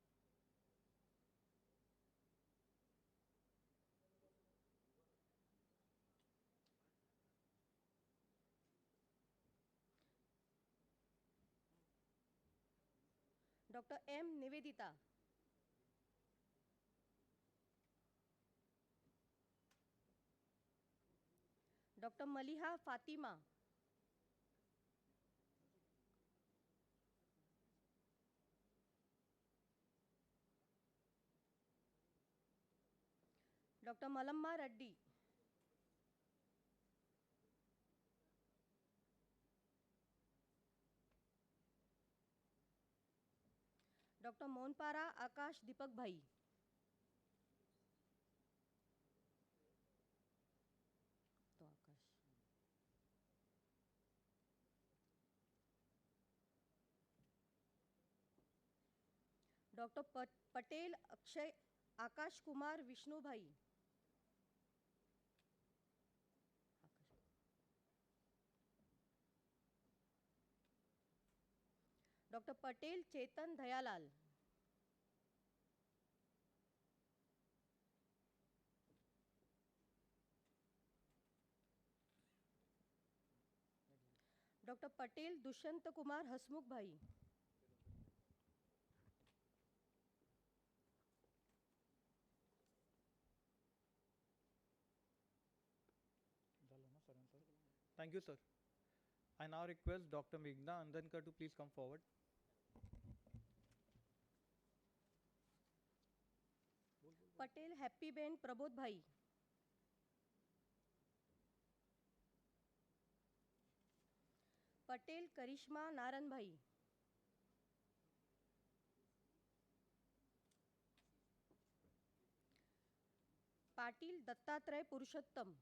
Doctor M Nivedita. Doctor Maliha Fatima. Doctor Malamma Reddy. Doctor Monpara Akash Deepak bhai. तो Akash. Doctor Patel Akshay Akash Kumar Vishnu bhai. Doctor Patel Chetan Dayalal. Doctor Patel Dushyant Kumar Hasmukh bhai. Thank you, sir. I now request Dr. Meghna Andankar to please come forward. Patel Happy ben Prabodh bhai. Patel Karishma Naran bhai. Patil Dattatray Purushottam.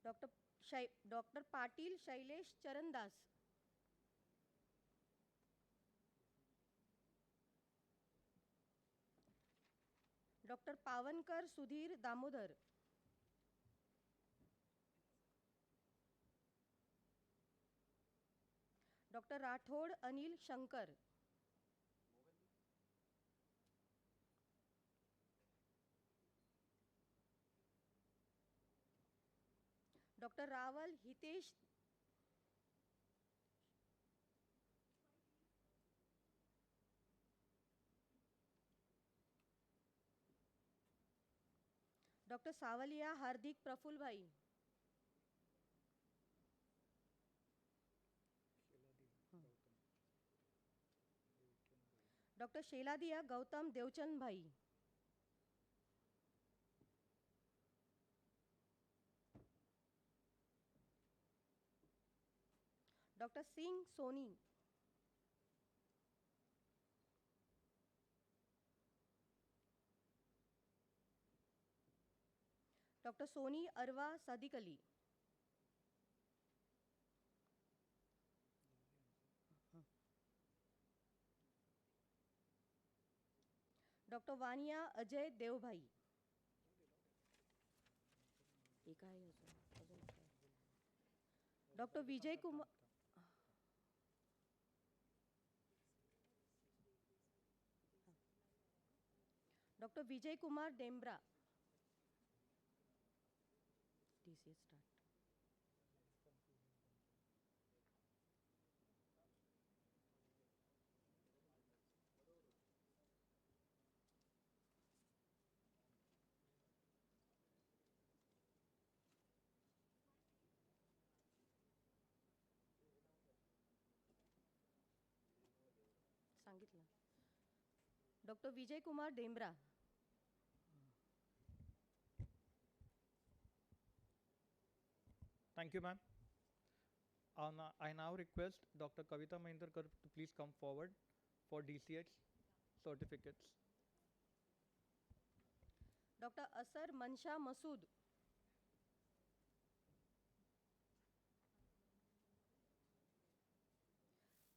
Doctor Patil Shailesh Charandas. Doctor Pawankar Sudhir Damodar. Doctor Rathod Anil Shankar. Doctor Raval Hitesh. Doctor Savaliya Hardik Praful bhai. Doctor Sheladiya Gautam Devchand bhai. Doctor Singh Soni. Doctor Soni Arwa Sadiq Ali. Doctor Vaniya Ajay Devbhai. एक आहे अजून. Doctor Vijay Kumar. Doctor Vijay Kumar Dembra. TCS start. सांगितलं. Doctor Vijay Kumar डेम्ब्रा. Thank you, ma'am. I now request Dr. Kavita Mahindarkar to please come forward for DCH certificates. Doctor Asar Mansha Masood.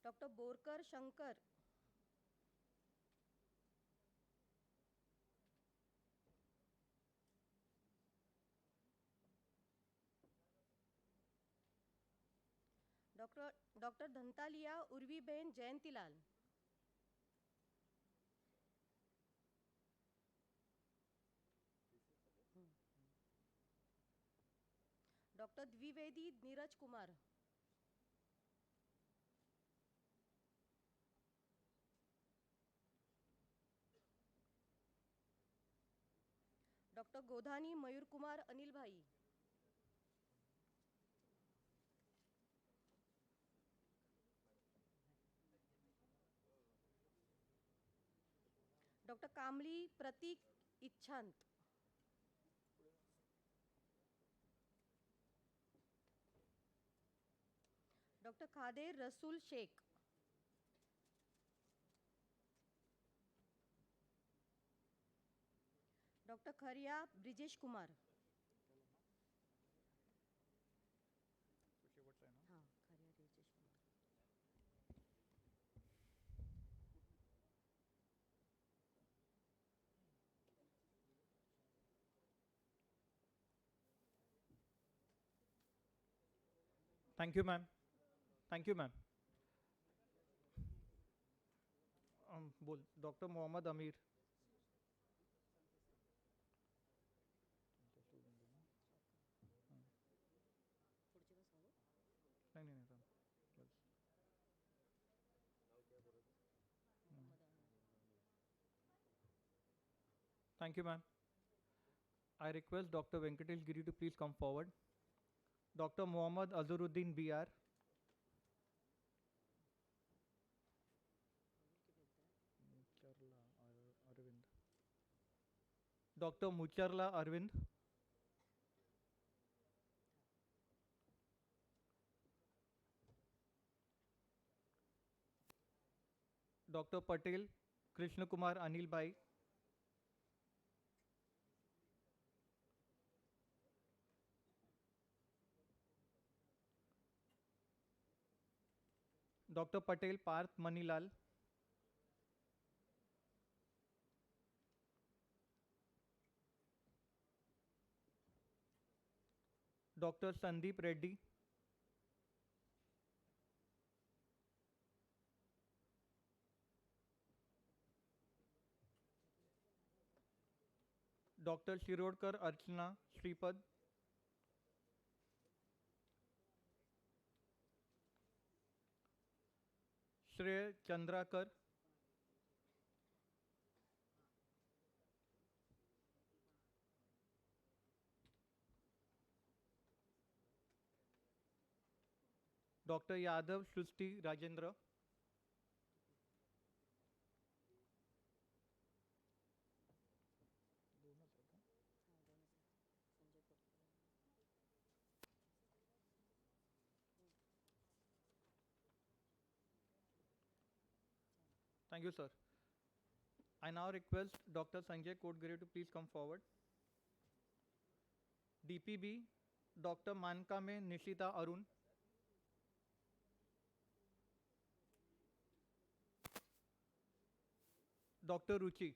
Doctor Borkar Shankar. Doctor Dhantaliya Urviben Jayantilal. Doctor Dwivedi Neeraj Kumar. Doctor Godhani Mayur Kumar Anil bhai. Doctor Kamli Pratik Ichchhant. Doctor Khader Rasool Shaikh. Doctor Khariya Brijesh Kumar. हाँ, खरिया Brijesh Kumar. Thank you, ma'am. Thank you, ma'am. बोल doctor Mohammed अमीर. नहीं नहीं नहीं Thank you, ma'am. I request Dr. Venkatesh Giri to please come forward. Dr. Mohammad Azharuddin BR. Dr. Mucharla Arvind. Dr. Patel Krishna Kumar Anil Bhai, Dr. Patel Parth Manilal, Dr. Sandeep Reddy, Dr. Shirodkar Archana Shripad, Shreya Chandrakar, Dr. Yadav Shusti Rajendra, thank you, sir. I now request Dr. Sanjay Kodgare to please come forward. DPB, Dr. Mankame Nishita Arun, Dr. Ruchi,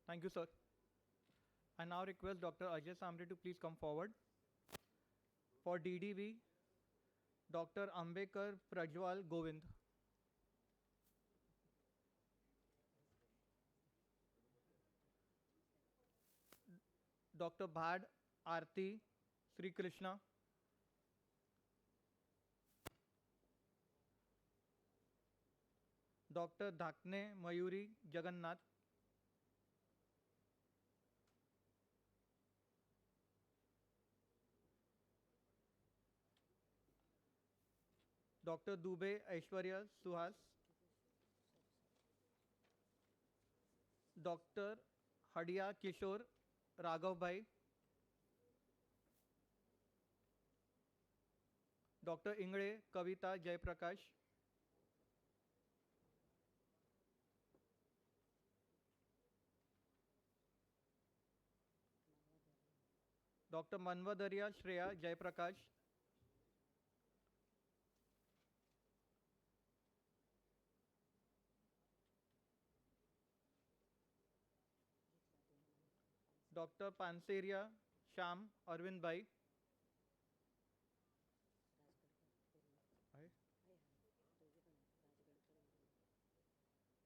thank you, sir. I now request Dr. Ajay Samre to please come forward. For DDV, Dr. Ambekar Prajwal Govind, Dr. Bhad Arti Sri Krishna, Dr. Dhakne Mayuri Jagannath, Dr. Dubey Aishwarya Suhas, Dr. Hadia Kishore Raghav Bhai, Dr. Ingre Kavita Jaiprakash, Dr. Manvadaria Shreya Jaiprakash, Dr. Panseria Sham Arvind Bhai,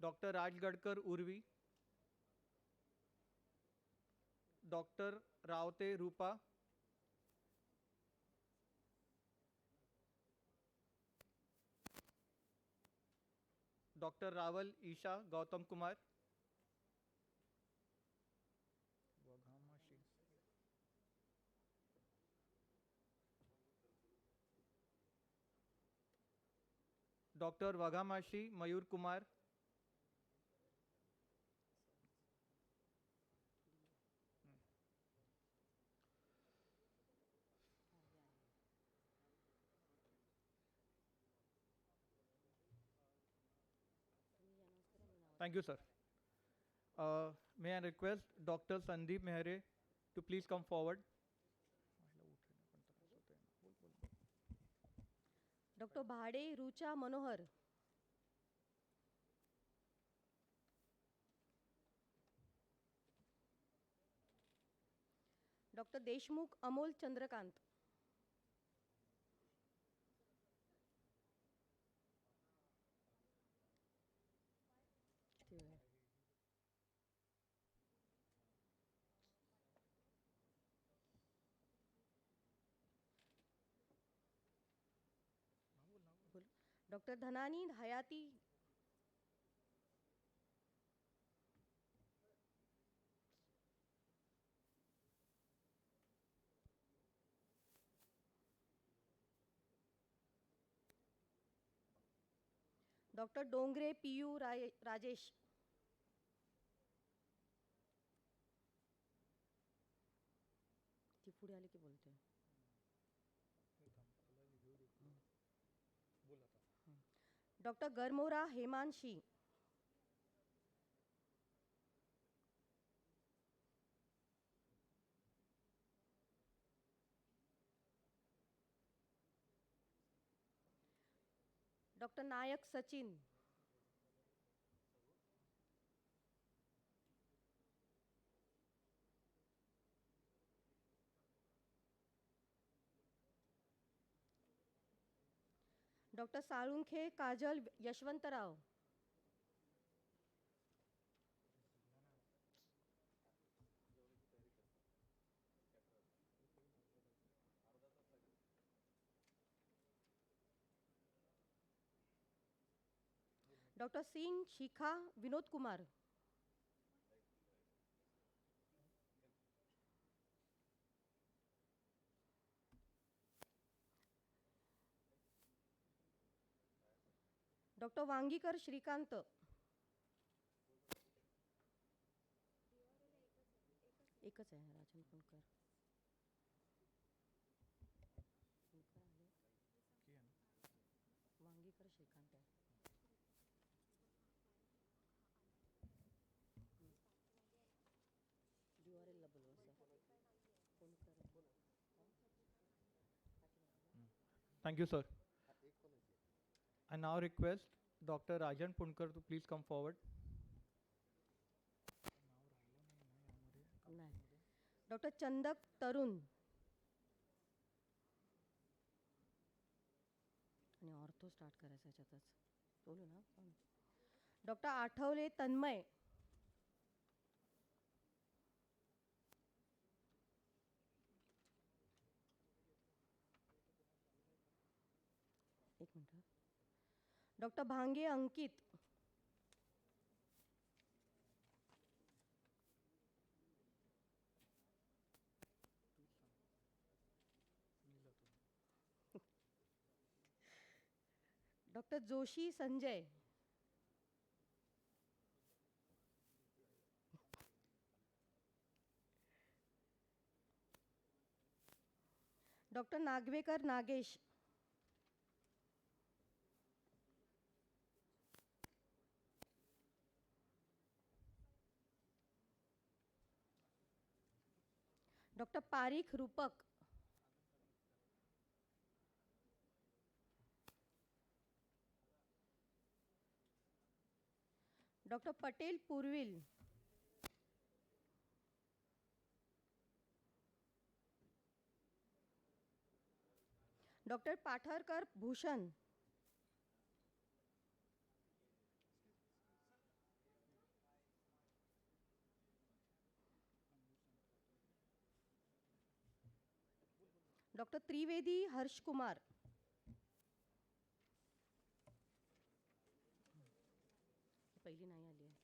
Dr. Raj Gadkar Urvi, Dr. Raute Rupa, Dr. Raval Isha Gautam Kumar, Dr. Vaghamashi Mayur Kumar, thank you, sir. May I request Dr. Sandeep Mehre to please come forward. Doctor भाडे Rucha Manohar, doctor Deshmukh Amol Chandrakant, doctor Dhanani हयाती, doctor Dongre PU Rajesh. ती पुढे आली की बोलते. Doctor गरमोरा Hemanshi. Doctor नायक Sachin. Doctor Salunkhe Kajal Yashwantrao. Doctor Singh Shikha Vinod Kumar. Doctor Wangikar Shrikant. एकच आहे राजन पुणकर. वांगीकर श्रीकांत आहे. DRL ला बोलवा sir. Thank you, sir. I now request Dr. Rajan Punkar to please come forward. नाही. डॉक्टर चंदक तरुण. आणि ऑर्थो स्टार्ट करायचं याच्यातच बोलू ना आपण. डॉक्टर आठवले तन्मय. एक minute. Doctor Bhange Ankit. Doctor Joshi Sanjay. Doctor Nagvekar Nagesh. Doctor Parikh Rupak. Doctor Patel Purvil. Doctor Patharkar Bhushan. Doctor Trivedi Harsh Kumar. पहिली नाही आली आहे.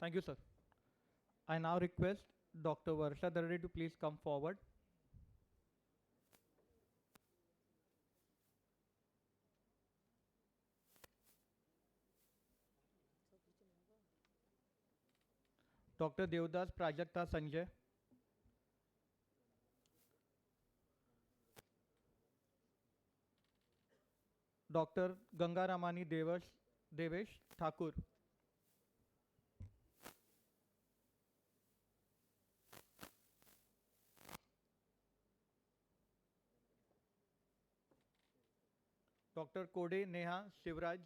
Thank you, sir. I now request Dr. Varsha Darade to please come forward. Dr. Devdas Prajakta Sanjay. Dr. Ganga Ramani Devesh Thakur. Dr. Kode Neha Shivraj.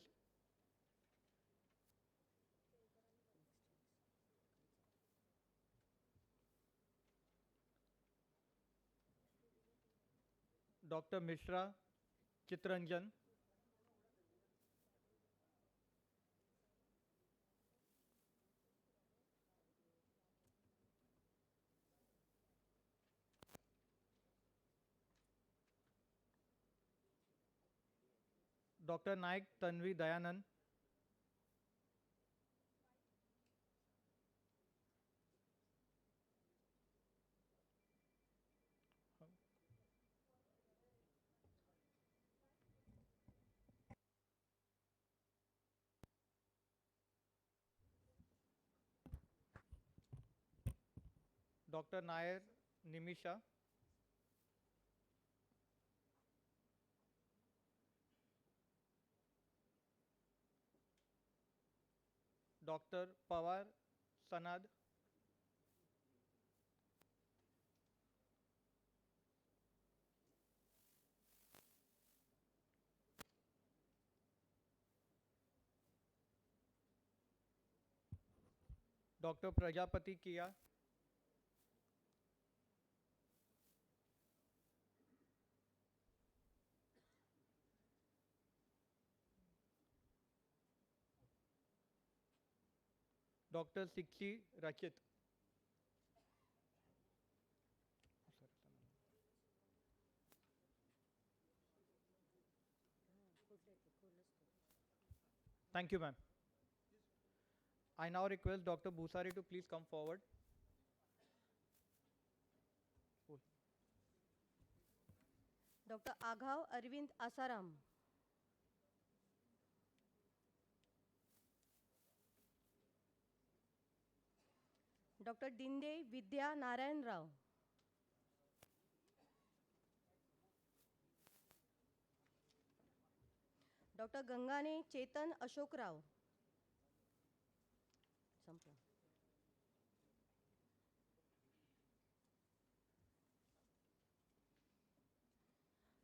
Dr. Mishra Chitranjan. Dr. Naik Tanvi Dayanand. Dr. Nair Nimisha, Dr. Pawar Sanad, Dr. Prajapati Kia, Dr. Sikshi Rachit. Thank you, ma'am. I now request Dr. Bhusari to please come forward. Dr. Aghav Arvind Asaram. Dr. Dinde Vidya Narayan Rao. Dr. Gangane Chetan Ashok Rao. संपला.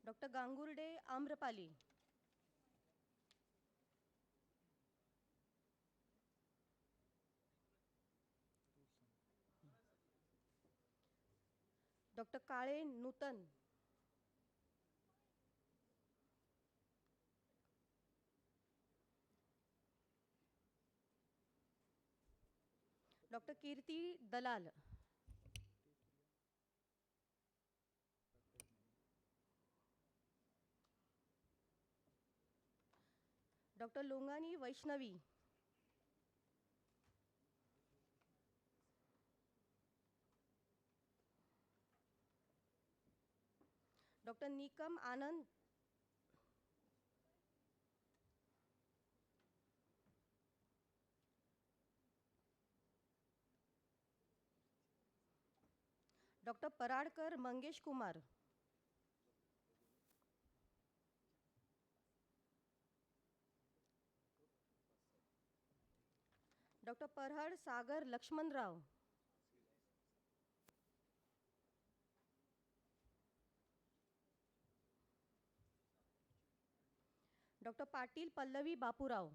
Dr. Gangurde Amrapali. Dr. Kale Nutan. Dr. Kirti Dalal. Dr. Longani Vaishnavi. Dr. Nikam Anand. Dr. Paradkar Mangesh Kumar. Dr. Parhad Sagar Lakshman Rao. Dr. Patil Pallavi Bapurao.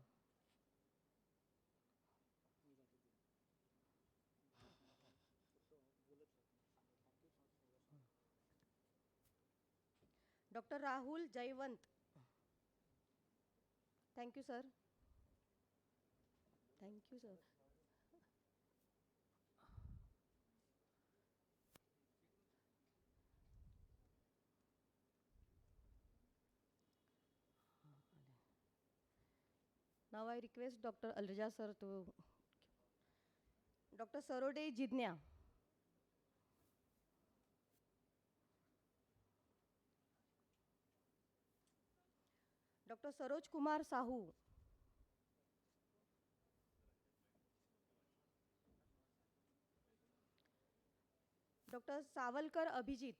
Dr. Rahul Jaiwant. Thank you, sir. Thank you, sir. Now I request Dr. Alraja sir to Dr. Sarode Jidnya. Dr. Saroj Kumar Sahu. Dr. Savalkar Abhijit.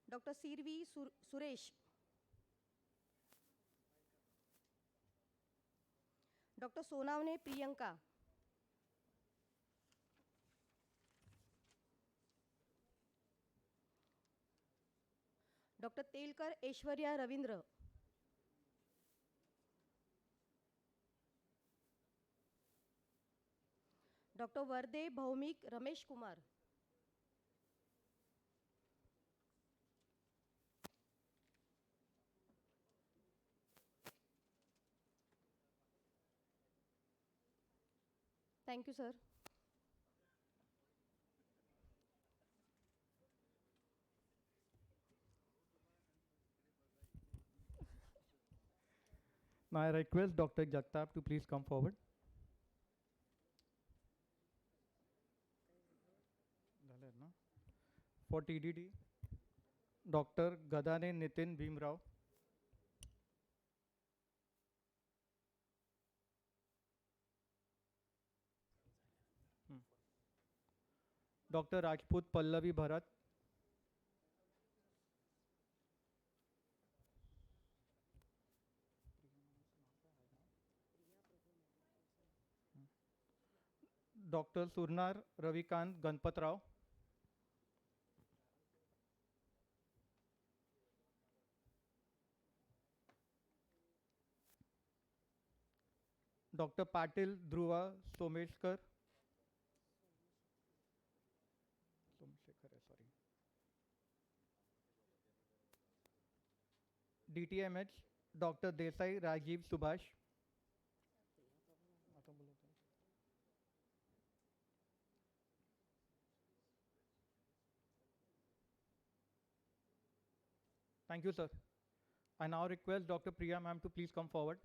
Dr. Sirvi Suresh. Dr. Sonavne Priyanka. Dr. Telkar Aishwarya Ravindra. Dr. Varde Bhaumik Ramesh Kumar. Thank you, sir. Now I request Dr. Jagtap to please come forward. For TDD, Dr. Gadane Nitin Bhimrao. Dr. Rajput Pallavi Bharat, Dr. Surnar Ravikant Ganpatrao, Dr. Patil Dhruva Someshkar, DTMH, Dr. Desai Rajiv Subhash, thank you, sir. I now request Dr. Priya ma'am to please come forward.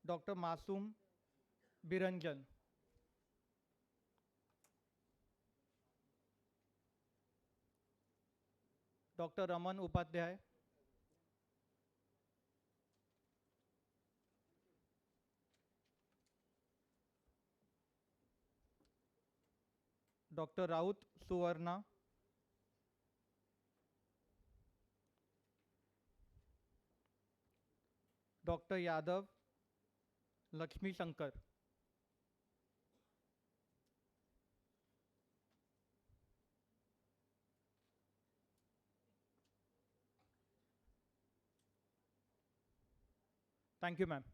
Dr. Masoom Biranjan, Dr. Raman Upadhyay, Dr. Raut Suvarna, Dr. Yadav Lakshmi Shankar, thank you, ma'am.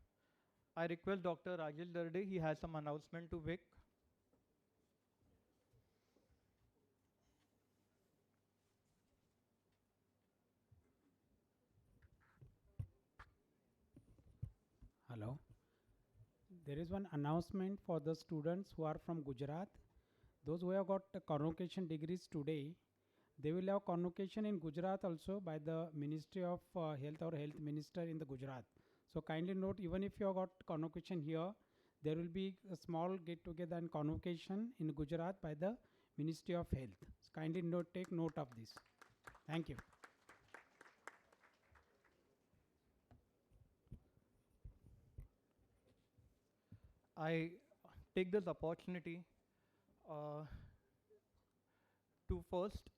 I request Dr. Rajesh Darde, he has some announcement to make. Hello. There is one announcement for the students who are from Gujarat. Those who have got convocation degrees today, they will have convocation in Gujarat also by the Ministry of Health or Health Minister in the Gujarat. So kindly note, even if you have got convocation here, there will be a small get together and convocation in Gujarat by the Ministry of Health. So kindly note, take note of this. Thank you. I take this opportunity to first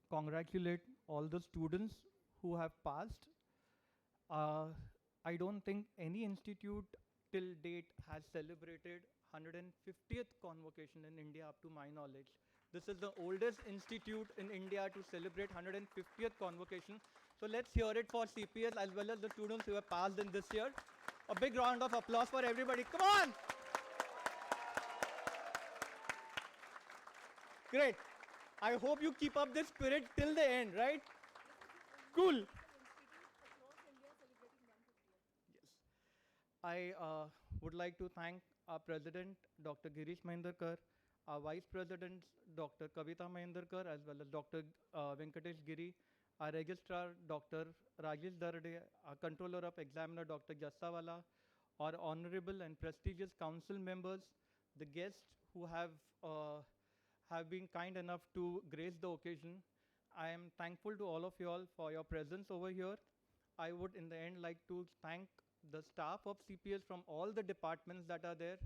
congratulate all the students who have passed. I don't think any institute till date has celebrated 150th convocation in India up to my knowledge. This is the oldest institute in India to celebrate 150th convocation. So let's hear it for CPS as well as the students who have passed in this year. A big round of applause for everybody. Come on! Great. I hope you keep up this spirit till the end, right? Cool. Yes. I would like to thank our President, Dr. Girish Mahendarkar, our Vice Presidents, Dr. Kavita Mahendarkar, as well as Dr. Venkatesh Giri, our Registrar, Dr. Rajesh Darde, our Controller of Examiner, Dr. Jassawala, our honorable and prestigious council members, the guests who have been kind enough to grace the occasion. I am thankful to all of you all for your presence over here. I would in the end like to thank the staff of CPS from all the departments that are there,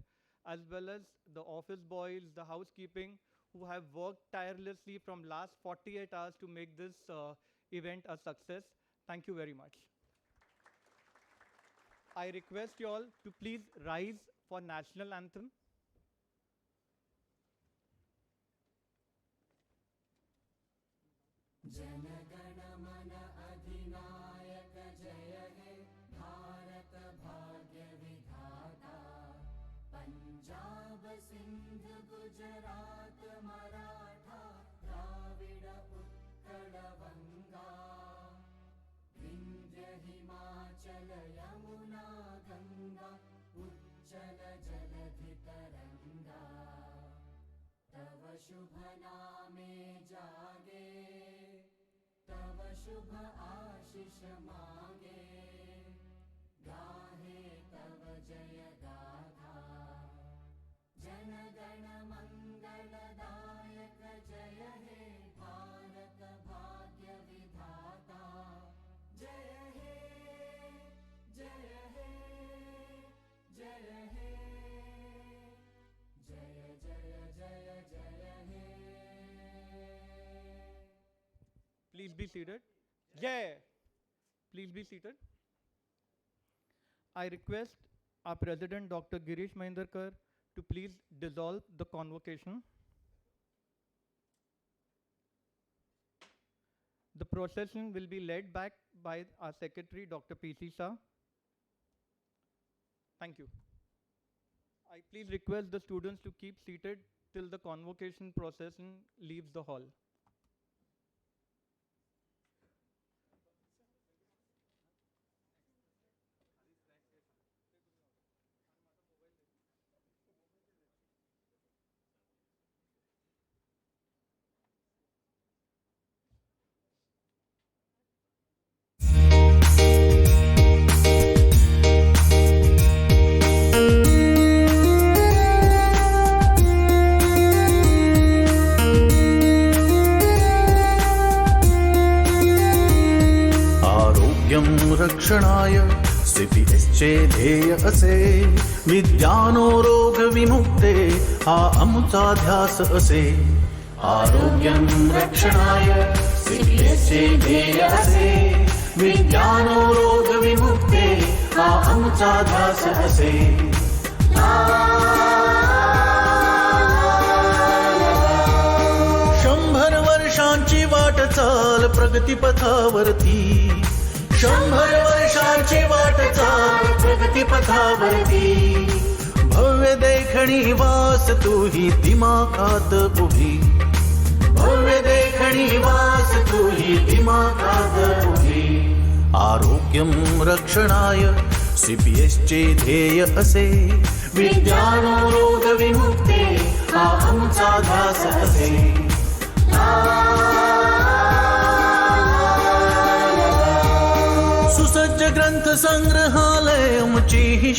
as well as the office boys, the housekeeping, who have worked tirelessly from last 48 hours to make this event a success. Thank you very much. I request you all to please rise for national anthem. जनगण मन अधिनायक जय हे भारत भाग्य विधाता पंजाब सिंध गुजरात मराठा द्राविड़ उत्कल बंगा विंध्य हिमाचल यमुना गंगा उज्जल जलधि तरंगा तव शुभ नामे जागे तव शुभ आशीष मांगे गाहे तव जय गाथा जनगण मंगलदायक जय हे भारत भाग्य विधाता जय हे जय हे जय हे जय जय जय जय be seated. Jai. Please be seated. I request our President, Dr. Girish Mahendarkar, to please dissolve the convocation. The procession will be led back by our Secretary, Dr. P.C. Shah. Thank you. I please request the students to keep seated till the convocation procession leaves the hall. रक्षणाय CPSचे ध्येय असे विद्यानो रोग विमुक्ते हा आमचा ध्यास असे आरोग्यं रक्षणाय CPSचे ध्येय असे विद्यानो रोग विमुक्ते हा आमचा ध्यास असे 100 वर्षांची वाटचाल प्रगतीपथावरती 100 वर्षांची वाटचाल प्रगतीपथावरती भव्य देखणी वास तूही दिमाखात उभी भव्य देखणी वास तूही दिमाखात उभी आरोग्यं रक्षणाय CPSचे ध्येय असे विद्यानो रोग विमुक्ते हा आमचा ध्यास असे सुसज्ज ग्रंथ संग्रहालय आमची ही